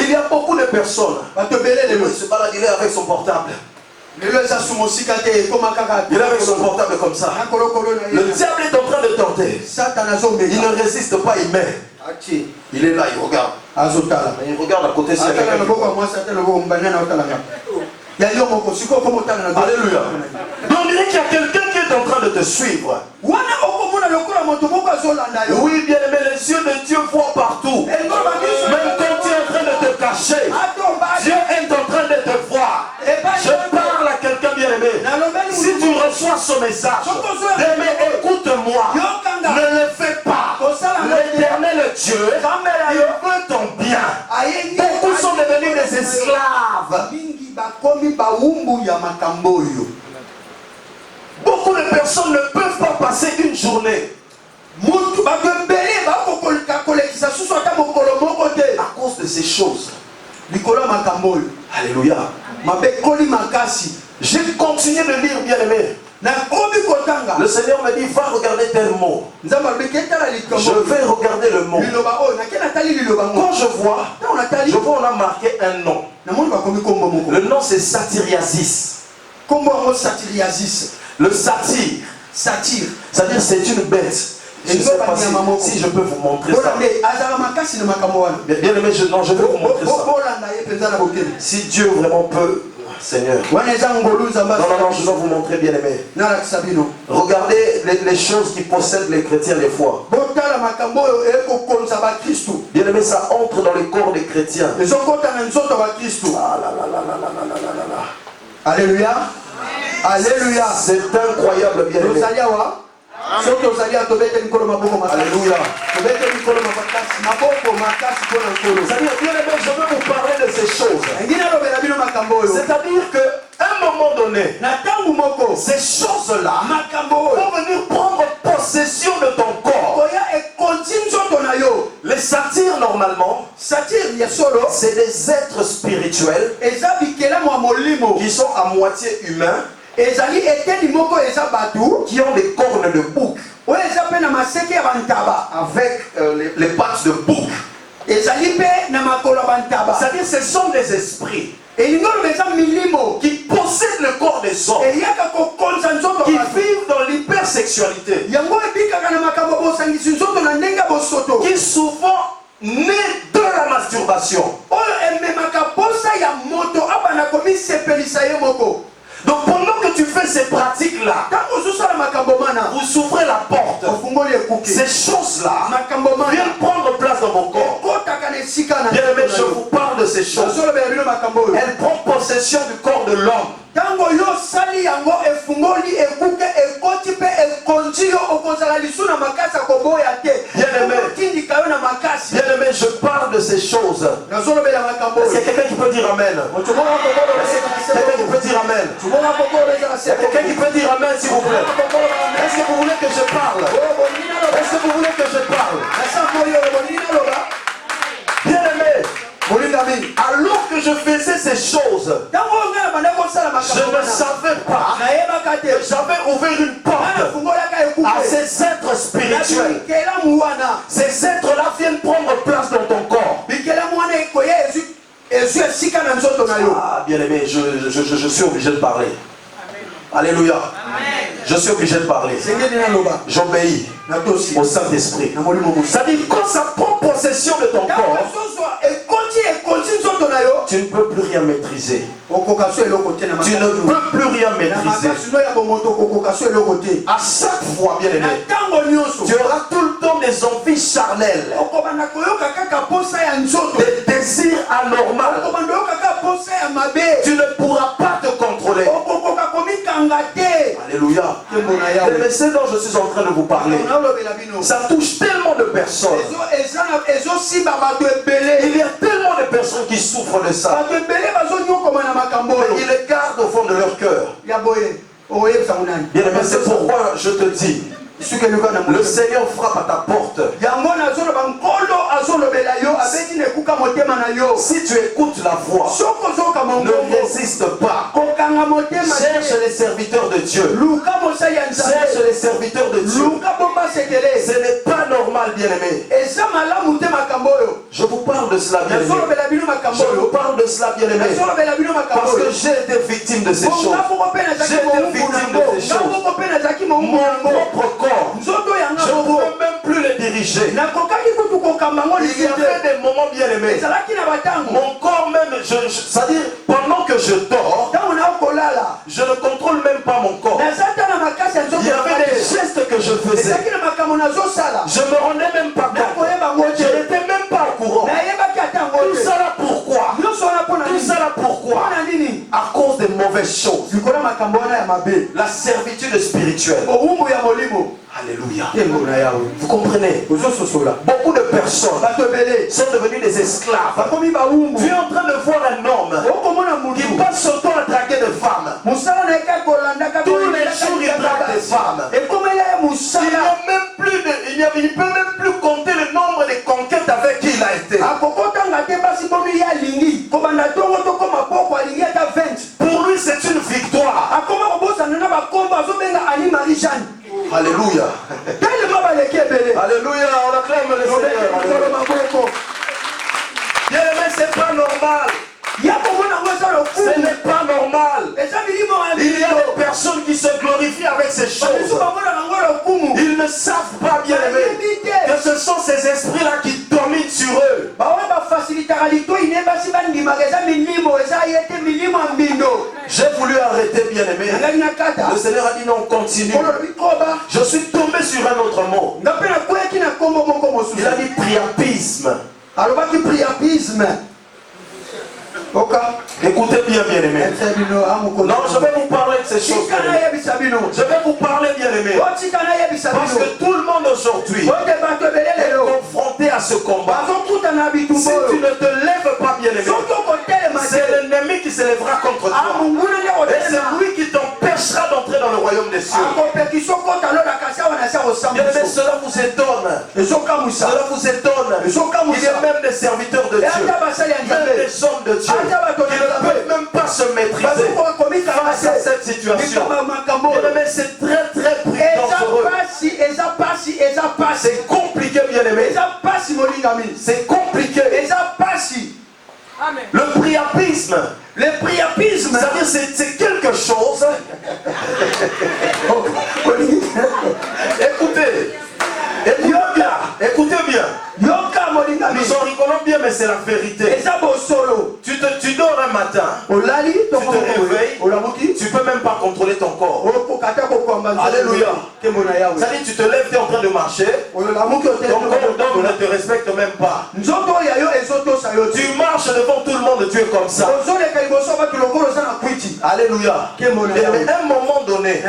y a beaucoup de personnes. Il se balade, il est avec son portable. Il est avec son portable comme ça. Le diable est en train de tenter. Il ne résiste pas, il met. Il est là, il regarde. Il regarde à côté. Alléluia. Donc on dirait qu'il y a quelqu'un qui est en train de te suivre. Oui, bien aimé, les yeux de Dieu voient partout. Même quand tu es en train de te cacher, Dieu est en train de te voir. Je parle à quelqu'un bien aimé. Si tu reçois ce message, bien aimé, écoute-moi. Ne le fais pas. L'éternel Dieu, il veut ton bien. Beaucoup sont devenus des esclaves. Beaucoup de personnes ne peuvent pas passer une journée à cause de ces choses. Alléluia. J'ai continué de lire, bien aimé. Le Seigneur me dit, va regarder tel mot. Je vais regarder le mot. Quand je vois, on a marqué un nom. Le nom c'est Satyriasis. Le satire. C'est-à-dire c'est une bête. Je ne sais pas si je peux vous montrer ça. Bien aimé, je vais vous montrer ça. Si Dieu vraiment peut, Seigneur. Non, je dois vous montrer, bien aimé. Regardez les choses qui possèdent les chrétiens des fois. Bien aimé, ça entre dans le corps des chrétiens. Ah là là là là là là là là. Alléluia. Alléluia. C'est incroyable, bien aimé. Alléluia. C'est-à-dire, bien aimé, je veux vous parler de ces choses. C'est-à-dire qu'à un moment donné, ces choses-là vont venir prendre possession de ton corps. Les satyres, normalement, c'est des êtres spirituels qui sont à moitié humains, qui ont des cornes de bouc avec les pattes de bouc. C'est-à-dire ce sont des esprits qui possèdent le corps des hommes, qui vivent dans l'hypersexualité, qui souvent naissent de la masturbation. Donc pendant que tu fais ces pratiques-là, vous ouvrez la porte. Ces choses-là viennent prendre place dans vos corps. Bien aimé, je vous parle de ces choses. Elles prennent possession du corps de l'homme. Bien aimé, je parle de de ces choses. Est-ce qu'il y a quelqu'un qui peut dire Amen? Est-ce qu'il y a quelqu'un qui peut dire Amen? Il y a quelqu'un qui peut dire Amen, s'il vous plaît? Est-ce que vous voulez que je parle? Est-ce que vous voulez que je parle? Bien aimé, alors que je faisais ces choses, je ne savais pas que j'avais ouvert une porte à ces êtres spirituels. Ces êtres-là viennent prendre place dans ton corps. Ah, bien aimé, je suis obligé de parler. Alléluia. Je suis obligé de parler. J'obéis au Saint-Esprit. Ça dit, quand ça prend possession de ton corps, tu ne peux plus rien maîtriser. Tu ne peux plus rien maîtriser. À chaque fois, bien aimé, tu auras tout le temps des envies charnelles, des désirs anormaux. Tu ne pourras pas te contrôler. Alléluia. Mais c'est dont je suis en train de vous parler. Ça touche tellement de personnes. Il y a tellement de personnes qui souffrent de ça. Mais ils le gardent au fond de leur cœur. Bien aimé, c'est pourquoi je te dis, le Seigneur frappe à ta porte. Si tu écoutes la voix, ne résiste pas. Cherche les serviteurs de Dieu. Cherche les serviteurs de Dieu. Ce n'est pas normal, bien aimé. Je vous parle de cela, bien aimé. Je vous parle de cela, bien aimé. Parce que j'ai été victime de ces choses. J'ai été victime de ces choses. Mon propre corps, je ne pouvais même plus les diriger. Il y avait des moments bien aimés. Mon corps même, c'est-à-dire pendant que je dors, je ne contrôle même pas mon corps. Il y avait des gestes que je faisais. Je ne me rendais même pas compte. Je n'étais même pas au courant. Tout ça là pourquoi? Tout ça là pourquoi? À cause des mauvaises choses. La servitude spirituelle. Alléluia. Vous comprenez? Beaucoup de personnes sont devenues des esclaves. Tu es en train de voir un homme qui passe son temps à draguer des femmes. Tous les jours il drague des femmes. Il ne peut même plus compter le nombre de conquêtes avec qui il a été. Pour lui c'est une victoire. Alléluia. Alléluia, on acclame le Seigneur. Bien aimé, c'est pas normal. Ce n'est pas normal. Il y a des personnes qui se glorifient avec ces choses. Ils ne savent pas, bien aimé, que ce sont ces esprits-là qui dominent sur eux. J'ai voulu arrêter, bien aimé. Le Seigneur a dit non, continue. Je suis tombé sur un autre mot. Il a dit priapisme. Écoutez bien, bien aimé. Non, je vais vous parler de ces choses. Je vais vous parler, bien aimé. Parce que tout le monde aujourd'hui est confronté à ce combat. Si tu ne te lèves pas, bien aimé, c'est l'ennemi qui se lèvera contre toi. Et c'est lui qui t'empêchera d'entrer dans le royaume des cieux. Bien aimé, cela vous étonne. Cela vous étonne. Il y a même des serviteurs de Dieu, même des hommes de Dieu, qui ne peuvent même pas se maîtriser face à cette situation. Mais c'est très très dangereux. C'est compliqué, bien aimé. C'est compliqué. Le priapisme. C'est-à-dire c'est quelque chose. Écoutez bien. Nous en rigolons bien, mais c'est la vérité. Tu dors un matin, tu te réveilles, tu ne peux même pas contrôler ton corps. Alléluia. C'est-à-dire tu te lèves, tu es en train de marcher, ton corps ne te respecte même pas. Tu marches devant tout le monde, tu es comme ça. Alléluia. Mais à un moment donné,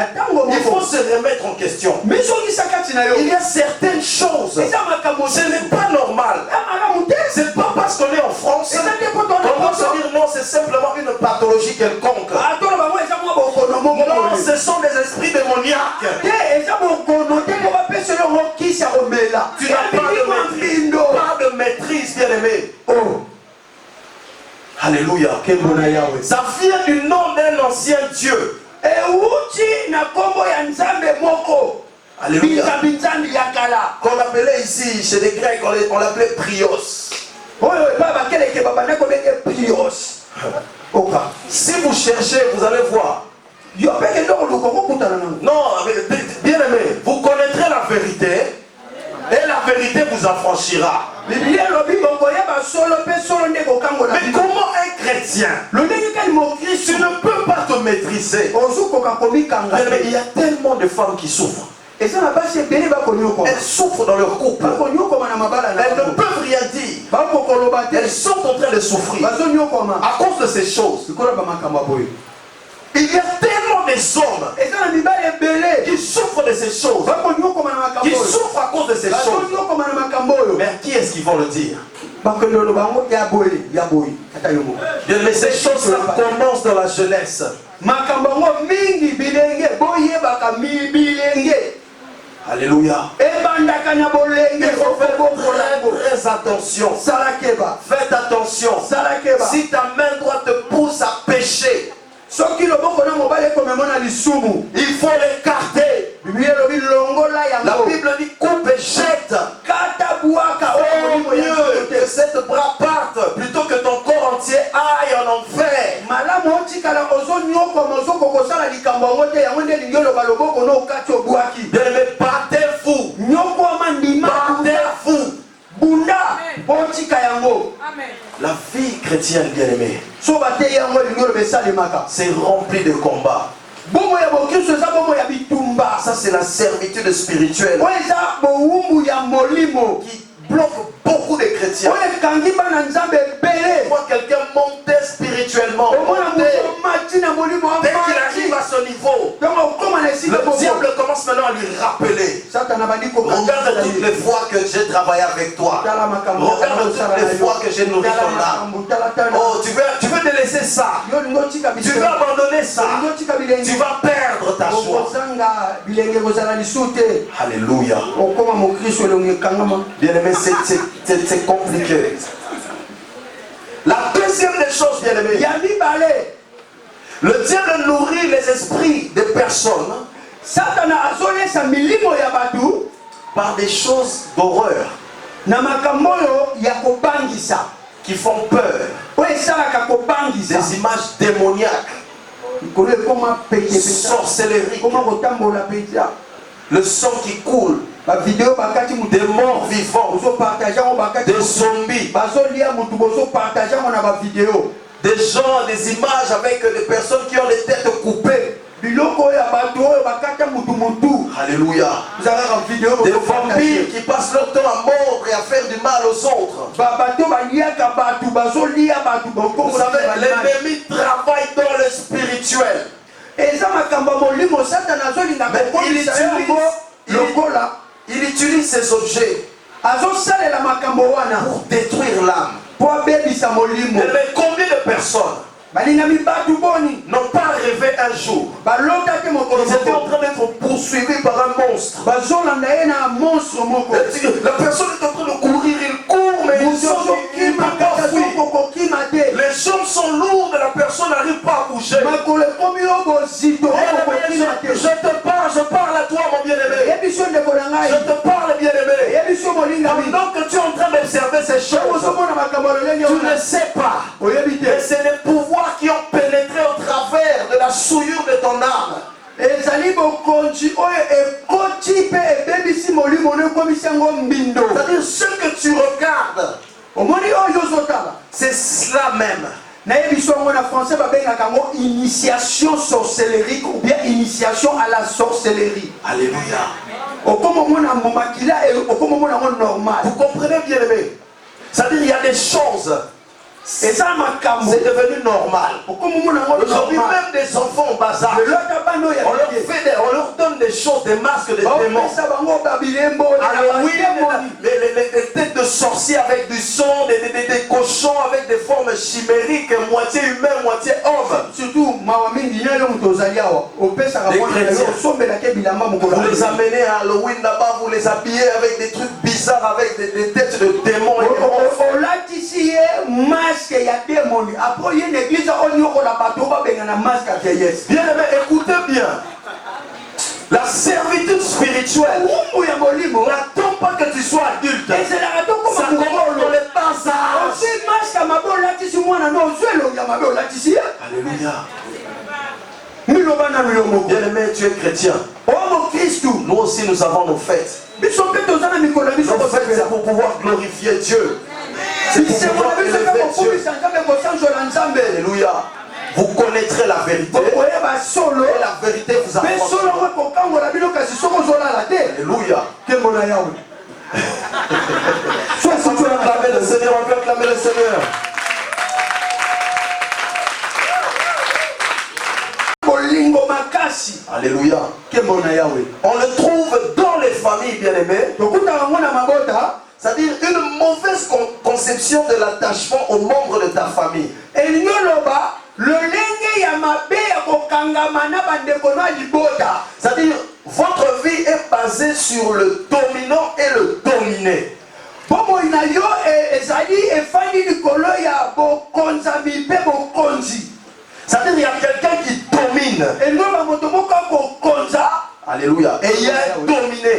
il faut se remettre en question. Il y a certaines choses, ce n'est pas normal. C'est pas parce bien-aimé. Oh, Alléluia. Ça vient du nom d'un ancien Dieu. Alléluia. Qu'on appelait ici, chez les Grecs, on l'appelait Prios. Si vous cherchez, vous allez voir. Non, bien aimé, vous connaîtrez la vérité et la vérité vous affranchira. Mais comment un chrétien, tu ne peux pas te maîtriser? Mais il y a tellement de femmes qui souffrent. Elles souffrent dans leur couple. Elles ne peuvent rien dire. Elles sont en train de souffrir à cause de ces choses. Il y a tellement des hommes qui souffrent de ces choses, qui souffrent à cause de ces choses. Mais à qui est-ce qu'ils vont le dire? Mais ces choses-là commencent dans la jeunesse. Alléluia. Il faut faire très attention. Faites attention. Si ta main droite te pousse à pécher, il faut l'écarter. La Bible dit coupe et jette. Oh, mieux que cette bras parte plutôt que ton corps entier aille en enfer. Bien-aimé, battez-vous. Battez-vous. La vie chrétienne, bien-aimée, c'est rempli de combats. Ça, c'est la servitude spirituelle qui bloque beaucoup de chrétiens. Quand quelqu'un monte spirituellement, dès qu'il arrive à ce niveau, le diable commence maintenant à lui rappeler. Regarde toutes les fois que j'ai travaillé avec toi. Regarde toutes les fois que j'ai nourri ton âme. Oh, tu veux délaisser ça. Tu veux abandonner ça. Tu vas perdre ta joie. Alléluia. Bien-aimé, c'est compliqué. La deuxième des choses, bien-aimé, le diable nourrit les esprits des personnes par des choses d'horreur qui font peur, des images démoniaques, sorcellerie, le sang qui coule, des morts vivants, des zombies, des gens, des images avec des personnes qui ont les têtes coupées. Alléluia. Des vampires qui passent leur temps à mordre et à faire du mal aux autres. Vous savez, l'ennemi travaille dans le spirituel. Il utilise ces objets pour détruire l'âme. Mais combien de personnes n'ont pas rêvé un jour ils étaient en train d'être poursuivis par un monstre? La personne est en train de courir, il court, mais il ne peut pas fuir. Les jambes sont lourdes, la personne n'arrive pas à bouger. Je parle à toi, mon bien-aimé. Je te parle, bien-aimé. Pendant que tu es en train d'observer ces choses, tu ne sais pas. Mais c'est les pouvoirs qui ont pénétré au travers de la souillure de ton âme. C'est-à-dire ce que tu regardes, c'est cela même. Initiation sorcellerie ou bien initiation à la sorcellerie. Alléluia. Vous comprenez, bien aimé? C'est-à-dire il y a des choses. Et ça, c'est devenu normal. Aujourd'hui, même des enfants au bazar, on leur donne des choses, des masques, des démons. Alors oui, les têtes de sorciers avec du sang, des cochons avec des formes chimériques, moitié humain, moitié homme. Surtout, vous les amenez à Halloween là-bas, vous les habillez avec des trucs bizarres, avec des têtes de démons et des monstres. monde. Après, il y a une église, on y a la bateau, on va un masque à vieillesse. Bien aimé, écoutez bien. La servitude spirituelle n'attend pas que tu sois adulte. Ça commence dans les bas âges. Alléluia. Bien aimé, tu es chrétien. Nous aussi, nous avons nos fêtes. Nos fêtes, c'est pour pouvoir glorifier Dieu. C'est pour pouvoir élever Dieu. Alléluia. Vous connaîtrez la vérité. Et la vérité vous apportera. Alléluia. Soit si tu as acclamé le Seigneur, on peut acclamer le Seigneur. Alléluia. On le trouve dans les familles bien-aimées. C'est-à-dire une mauvaise conception de l'attachement aux membres de ta famille. C'est-à-dire votre vie est basée sur le dominant et le dominé. C'est-à-dire il y a quelqu'un qui domine. Alléluia. Et il y a un dominé.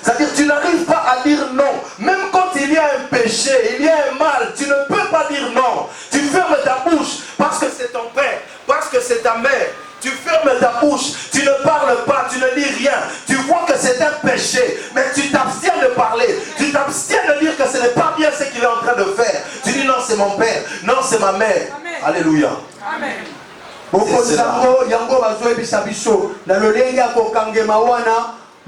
C'est-à-dire tu n'arrives pas à dire non. Même quand il y a un péché, il y a un mal, tu ne peux pas dire non. Tu fermes ta bouche parce que c'est ton père, parce que c'est ta mère. Tu fermes ta bouche, tu ne parles pas, tu ne dis rien. Tu vois que c'est un péché, mais tu t'abstiens de parler. Tu t'abstiens de dire que ce n'est pas bien ce qu'il est en train de faire. Tu dis non, c'est mon père, non, c'est ma mère. Amen. Alléluia. Amen.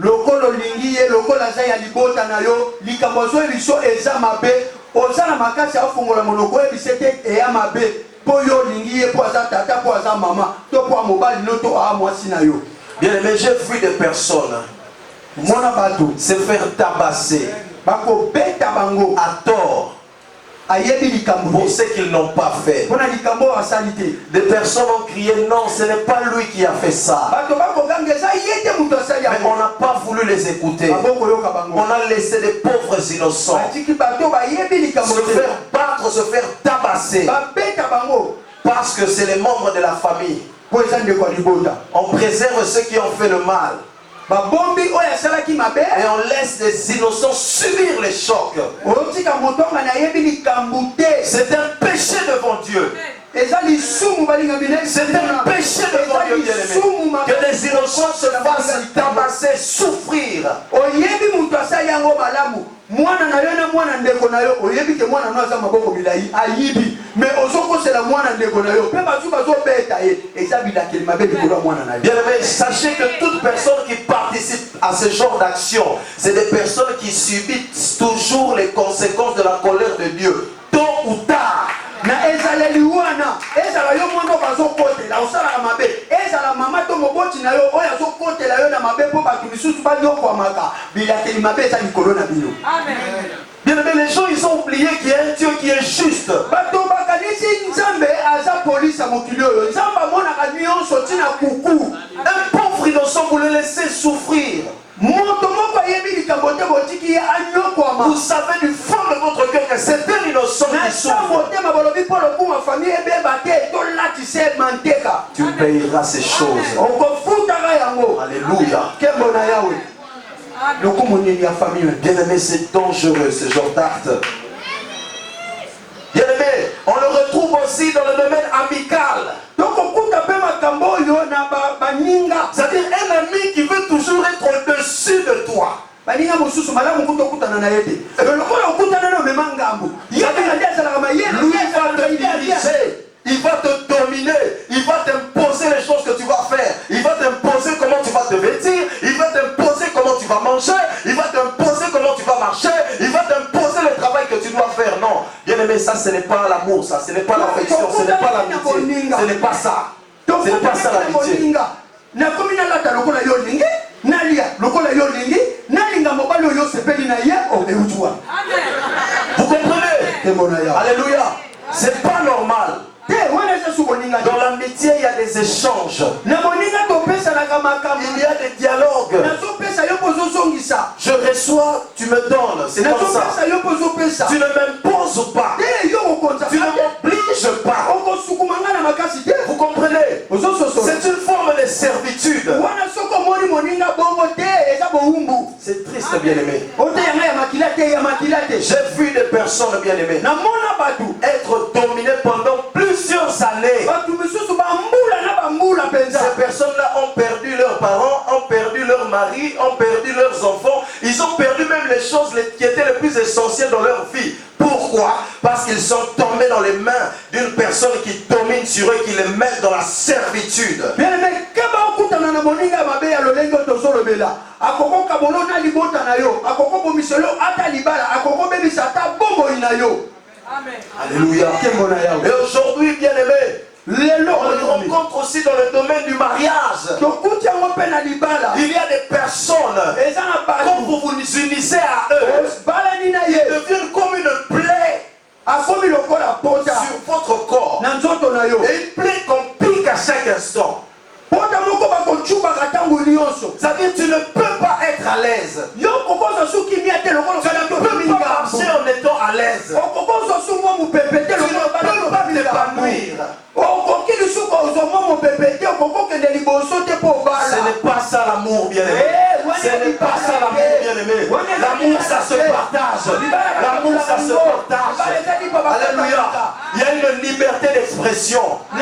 Lokolo lingiye lokola za ya libota na yo likambo zo biso eza mabe ozana makasi afungola monoko ebisete eya mabe po yo lingiye po aza tata po aza mama to po mobali no to a mwasi na yo. Bien aimé, j'ai vu des personnes mona bato se faire tabasser bako beta bango à tort pour ce qu'ils n'ont pas fait. Des personnes ont crié non, ce n'est pas lui qui a fait ça. Mais on n'a pas voulu les écouter. On a laissé des pauvres innocents se faire battre, se faire tabasser. Parce que c'est les membres de la famille. On préserve ceux qui ont fait le mal. Et on laisse les innocents subir les chocs. C'est un péché devant Dieu. C'est un péché devant Dieu, bien-aimé. Que les innocents se fassent tabasser, souffrir. Mwana na yo na mwana ndeko na yo oyebi ke mwana no aza maboko bilayi ayibi mais ozoko c'est la mwana ndeko na yo pe bazu bazo beta ye ezabila ke mabe bikola mwana na yo. Bien aimé, sachez que toute personne qui participe à ce genre d'action, c'est des personnes qui subissent toujours les conséquences de la colère de Dieu, tôt ou tard. Na ezaleli wana ezala yo mwana bazo kotela osala mabe ezala mama to moboti na yo oya zo kotela yo na mabe po batu misusu ba yo kwa maka bilakeli mabe eza likolo na bino. Amen. Bien aimé, les gens ils ont oublié qu'il y a un Dieu qui est juste. Bato bakanisi nzambe aza police mokili oyo nzamba mona ka nyonso tina kuku. Un pauvre innocent vous le laissez souffrir. Vous savez du fond de votre cœur que c'est un innocent qui souffre. Tu payeras ces choses. Alléluia. Bien aimé, c'est dangereux ce genre d'acte. Bien aimé, on le retrouve aussi dans le domaine amical. C'est-à-dire un ami qui veut toujours être au-dessus de toi. Lui va te diriger, il va te dominer, il va t'imposer les choses que tu vas faire, il va t'imposer comment tu vas te vêtir, il va t'imposer comment tu vas manger, il va t'imposer comment tu vas marcher, il va t'imposer le travail que tu dois faire. Non, bien aimé, ça ce n'est pas l'amour, ça ce n'est pas l'affection, ce n'est pas l'amitié, ce n'est pas ça. Ce n'est pas ça l'amitié. Vous comprenez? Alléluia. C'est pas normal. Dans l'amitié, il y a des échanges. Il y a des dialogues. Je reçois, tu me donnes, c'est comme ça. Tu ne m'imposes pas. Tu ne m'obliges pas. Vous comprenez? C'est une forme de servitude. C'est triste, bien-aimé. J'ai vu des personnes bien-aimées être dominées pendant plusieurs années. Ces personnes-là ont perdu leurs parents, ont perdu leurs maris, ont perdu leurs enfants. Ils ont perdu même les choses qui étaient les plus essentielles dans leur vie. Pourquoi? Parce qu'ils sont tombés dans les mains d'une personne qui domine sur eux, qui les met dans la servitude. Alléluia. Et aujourd'hui, bien aimé, on le rencontre aussi dans le domaine du mariage. Il y a des personnes, quand vous vous unissez à eux, ils deviennent comme une plaie sur votre corps. Et une plaie qu'on pique à chaque instant. C'est-à-dire tu ne peux pas être à l'aise. Tu ne peux pas marcher en étant à l'aise. Tu ne peux pas t'épanouir. Ce n'est pas ça l'amour, bien-aimé. Ce n'est pas ça l'amour, bien-aimé. L'amour, ça se partage. L'amour, ça se partage. Alléluia. Il y a une liberté d'expression. Il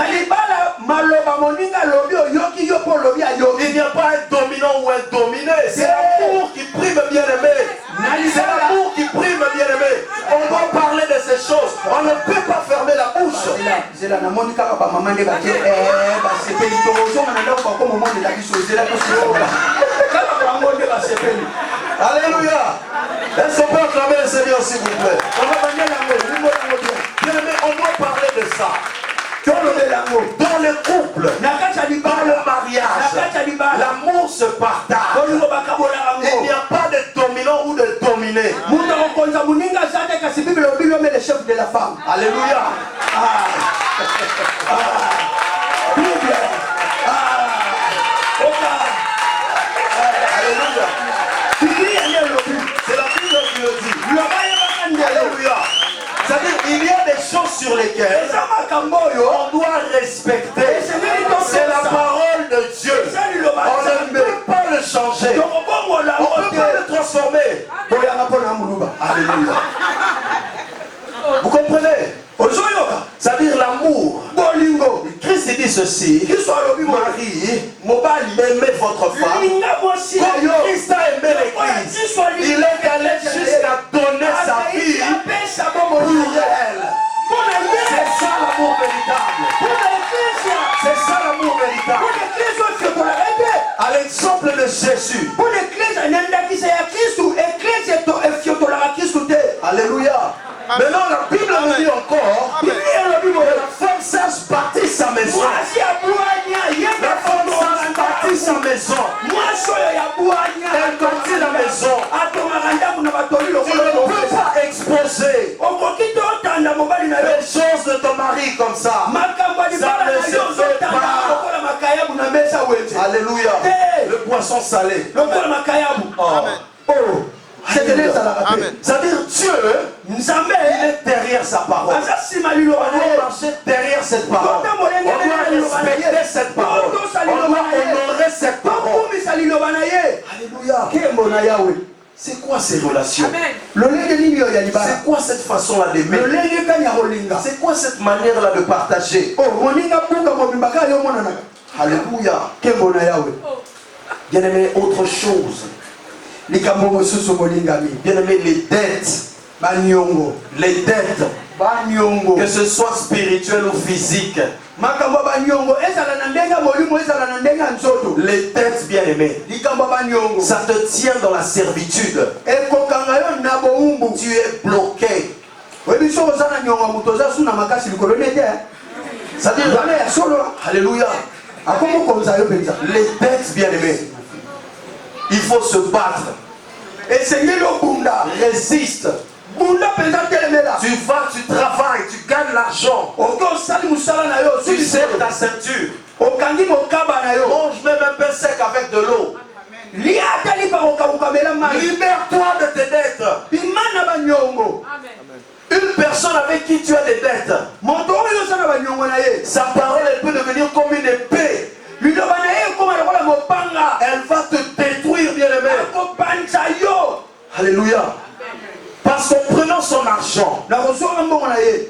n'y a pas un dominant ou un dominé. C'est l'amour qui prime, bien-aimé. C'est l'amour qui prime, bien-aimé. On doit parler de ces choses. On ne peut pas fermer la bouche. Alléluia. Est-ce qu'on peut acclamer le Seigneur, s'il vous plaît? Bien-aimé, on doit parler de ça. Dans le couple, dans le mariage, l'amour se partage. Il n'y a pas de dominant ou de dominé. Alléluia. Alléluia. C'est la Bible qui le dit. Alléluia. C'est-à-dire qu'il y a des choses sur lesquelles on doit respecter. C'est la parole de Dieu. On ne peut pas le changer. On ne peut pas le transformer. Alléluia. Vous comprenez? C'est-à-dire l'amour. Christ dit ceci: Marie, aimez votre femme comme Christ a aimé l'Église. Il est allé jusqu'à donner sa vie pour elle. C'est ça l'amour véritable. C'est ça l'amour véritable. À l'exemple de Jésus. Alléluia. Maintenant la Bible nous dit encore que la femme sage bâtit sa maison. La femme sage bâtit sa maison. Elle bâtit la maison. Tu ne peux pas exposer les choses de ton mari comme ça. Ça ne se fait pas. Alléluia. Le poisson salé. Oh. C'est-à-dire Dieu, il est derrière sa parole. On doit marcher derrière cette parole. On doit respecter cette parole. On doit honorer cette parole. Alléluia. C'est quoi ces relations? C'est quoi cette façon-là d'aimer? C'est quoi cette manière-là de partager? Alléluia. Bien-aimé, autre chose. Bien-aimé, les dettes. Les dettes. Que ce soit spirituel ou physique. Les dettes, bien-aimés, ça te tient dans la servitude. Tu es bloqué. C'est-à-dire, alléluia. Les dettes, bien-aimés, il faut se battre. Résiste. Tu vas, tu travailles, tu gagnes l'argent. Tu serres ta ceinture. Mange même un peu sec avec de l'eau. Libère-toi de tes dettes. Une personne avec qui tu as des dettes, sa parole elle peut devenir comme une épée. Elle va te détruire, bien-aimé. Alléluia. Parce qu'en prenant son argent,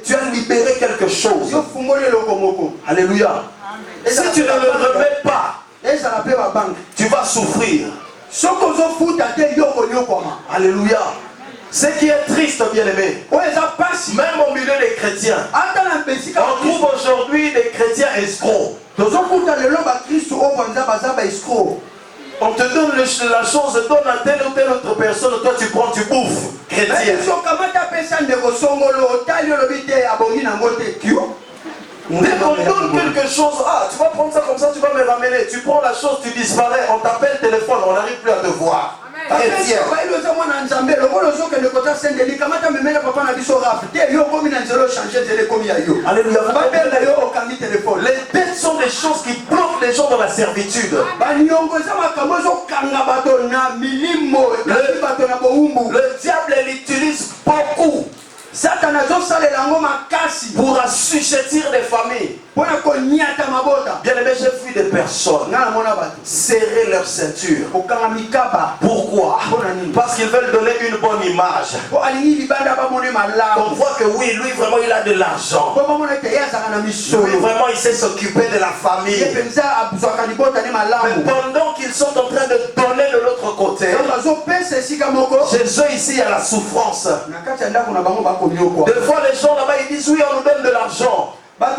tu as libéré quelque chose. Alléluia. Si tu ne le remets pas, tu vas souffrir. Alléluia. Ce qui est triste, bien-aimé, même au milieu des chrétiens, on trouve aujourd'hui des chrétiens escrocs. On te donne la chose, donne à telle ou telle autre personne, toi tu prends, tu bouffes. Chrétien. Dès qu'on donne quelque chose, ah, tu vas prendre ça comme ça, tu vas me ramener. Tu prends la chose, tu disparais, on t'appelle téléphone, on n'arrive plus à te voir. Chrétien. Les dettes sont des choses qui bloquent les gens dans la servitude. Le diable l'utilise beaucoup pour assujettir des familles. Bien aimé, j'ai vu des personnes serrer leur ceinture. Pourquoi? Parce qu'ils veulent donner une bonne image. On voit que oui, lui vraiment il a de l'argent. Lui vraiment il sait s'occuper de la famille. Mais pendant qu'ils sont en train de donner de l'autre côté, chez eux ici il y a la souffrance. Des fois les gens là-bas ils disent oui on nous donne de l'argent. Or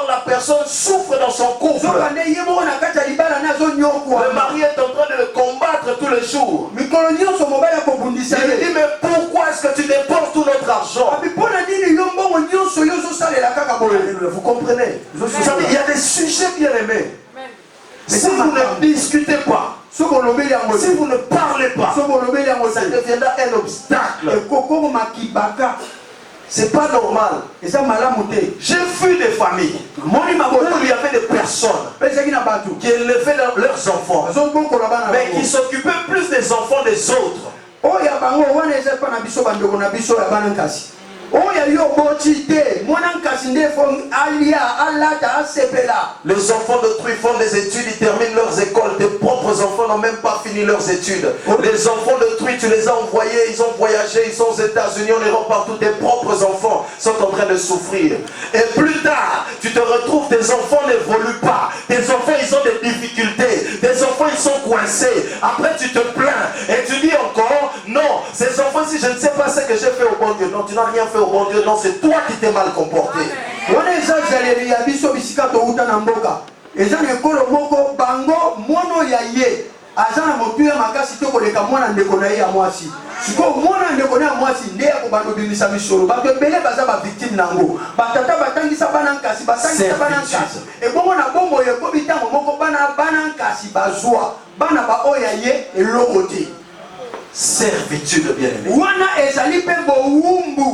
la personne souffre dans son couple. Le mari est en train de le combattre tous les jours. Il lui dit mais pourquoi est-ce que tu dépenses tout notre argent? Vous comprenez? Il y a des sujets bien aimés. Si vous ne discutez pas, si vous ne parlez pas, ça deviendra un obstacle. C'est pas normal. J'ai vu des familles où il y avait des personnes qui élevaient leurs enfants, mais qui s'occupaient plus des enfants des autres. Les enfants d'autrui font des études, ils terminent leurs écoles. Tes propres enfants n'ont même pas fini leurs études. Les enfants d'autrui, tu les as envoyés, ils ont voyagé, ils sont aux États-Unis, on les rend partout. Tes propres enfants sont en train de souffrir. Et plus tard, tu te retrouves, tes enfants n'évoluent pas. Tes enfants, ils ont des difficultés. Tes enfants, ils sont coincés. Après, tu te plains et tu dis encore, non, ces enfants, si je ne sais pas ce que j'ai fait au bon Dieu. Non, tu n'as rien fait au bon Dieu. Non, c'est toi qui t'es mal comporté. azana motuya makasi to koleka mwana ndeko na ye ya mwasi siko mwana ndeko na ya mwasi nde ya kobando bimisa misolo bato ebele baza ba victime nango batata batangisa bana nkasi batangisa bana nkasi ebongo na bombo ye ko bitango moko bana nkasi bazwa bana ba oya ye eloko te. Servitude, bien-aimé.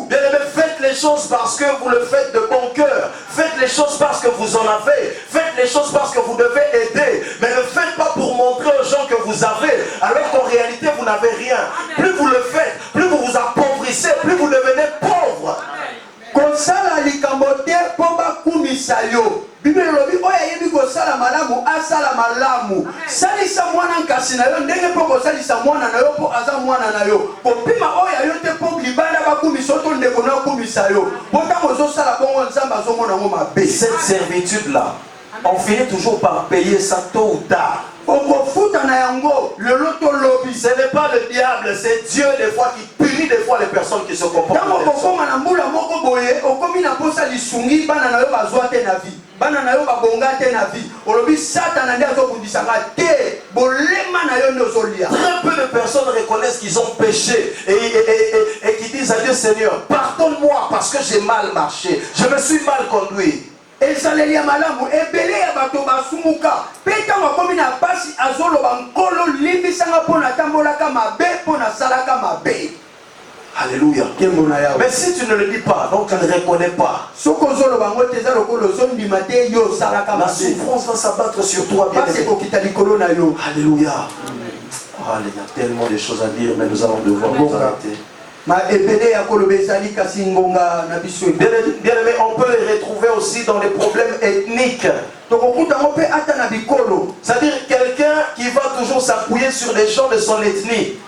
Bien-aimé, faites les choses parce que vous le faites de bon cœur. Faites les choses parce que vous en avez. Faites les choses parce que vous devez aider. Mais ne faites pas pour montrer aux gens que vous avez, alors qu'en réalité vous n'avez rien. Plus vous le faites, plus vous vous appauvrissez, plus vous devenez pauvre. Bible lobi oya yebi ko sala malamu asala malamu salisa mwana nkasi na yo ndenge poko salisa mwana na yo po aza mwana na yo popima oya yo te po libanda bakumisa to ndeko na kumisa yo botango zo sala bongo nzamba zo mona ngo mabe. Cette servitude là on finit toujours par payer ça tôt ou tard. Ce n'est pas le diable, c'est Dieu des fois qui punit des fois les personnes qui se comportent comme Très peu de personnes reconnaissent qu'ils ont péché et qui disent à Dieu Seigneur, pardonne-moi parce que j'ai mal marché, je me suis mal conduit. Ezalelia malamu ebele ya bato basumuka peta makomi na pasi azolo bankolo limbisanga pona tambolaka mabe pona salaka mabe. Alléluia. Mais si tu ne le dis pas, donc tu ne reconnais pas, la souffrance va s'abattre sur toi, bien-aimé. Alléluia. Ah, il y a tellement de choses à dire, mais nous allons devoir nous arrêter. Bien-aimé, on peut les retrouver aussi dans les problèmes ethniques. C'est-à-dire quelqu'un qui va toujours s'appuyer sur les gens de son ethnie.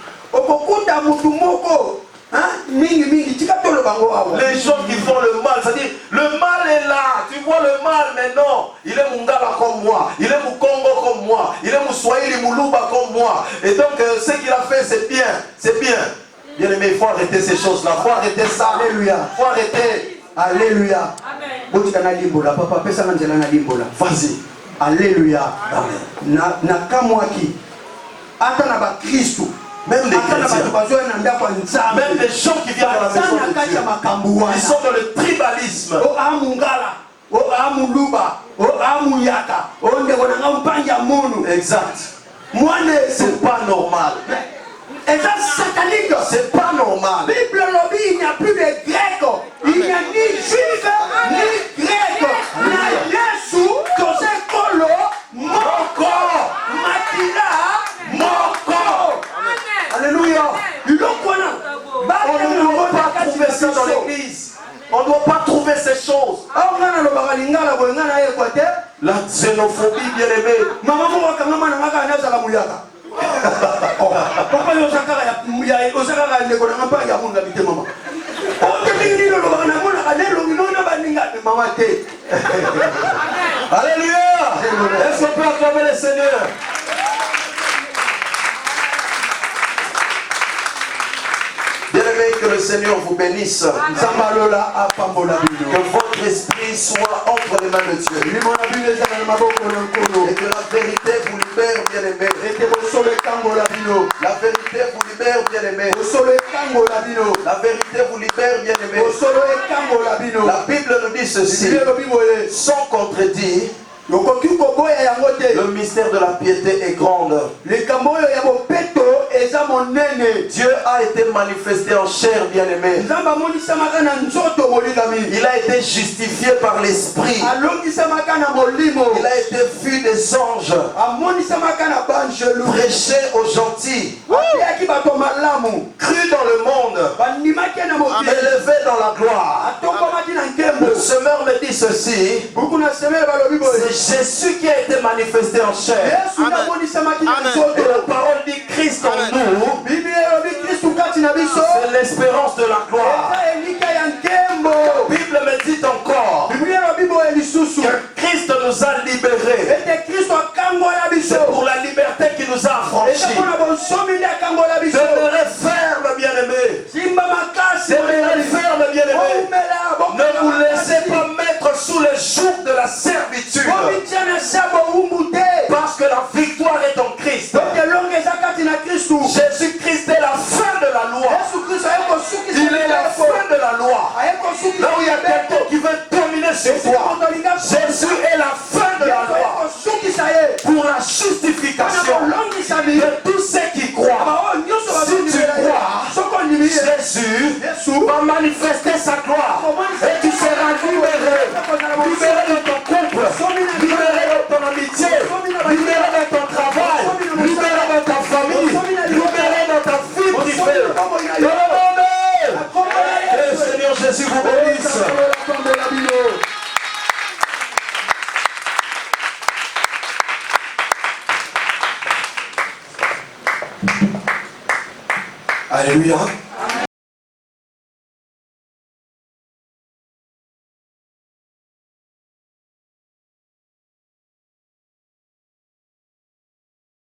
Les gens qui font le mal, c'est-à-dire le mal est là, tu vois le mal, mais non, il est Mungala comme moi, il est Mukongo comme moi, il est Mouswahili Muluba comme moi, et donc ce qu'il a fait c'est bien, c'est bien. Bien aimé, il faut arrêter ces choses-là, il faut arrêter ça, alléluia, il faut arrêter. Alléluia. Vas-y. Alléluia. Amen. Même des chrétiens, même des gens qui viennent dans la maison de Dieu, ils sont dans le tribalisme. Exact. C'est pas normal. C'est pas normal. Bible lobby, il n'y a plus de Grecs, il n'y a ni Juifs ni Grecs. Na Yesu, José Kolo, Moko, Matila, Moko. Alléluia. On ne doit pas trouver ça dans l'église. On ne doit pas trouver ces choses. La xénophobie, bien aimée. Alléluia. Est-ce qu'on peut acclamer le Seigneur? Bien-aimé, que le Seigneur vous bénisse. Que votre esprit soit entre les mains de Dieu. Et que la vérité vous libère, bien-aimé. La vérité vous libère, bien-aimé. La vérité vous libère, bien-aimé. La Bible nous dit ceci, sans contredit. Le mystère de la piété est grande. Dieu a été manifesté en chair, bien-aimé. Il a été justifié par l'Esprit. Il a été vu des anges. Prêché aux gentils. Cru dans le monde. Élevé dans la gloire. Le semeur me dit ceci. C'est Jésus qui a été manifesté en chair. Et la parole dit Christ en nous. C'est l'espérance de la gloire. La Bible me dit encore que Christ nous a libérés. C'est pour la liberté qui nous a affranchis. Demeurez ferme, bien-aimés. Demeurez ferme, bien-aimés. Ne vous laissez pas mettre sous le joug de la servitude. Parce que la victoire est en Christ. Jésus-Christ est la fin de la loi. Il est la fin de la loi. Là où il y a quelqu'un qui veut dominer sur toi, Jésus est la fin de la loi. Pour la justification de tous ceux qui croient. Si tu crois, Jésus va manifester sa gloire. Et tu seras libéré. Libéré de ton couple. Libéré de ton amitié. Libéré de ton travail. Libéré de ta famille. Libéré de ta vie privée. Que le Seigneur Jésus vous bénisse. Alléluia.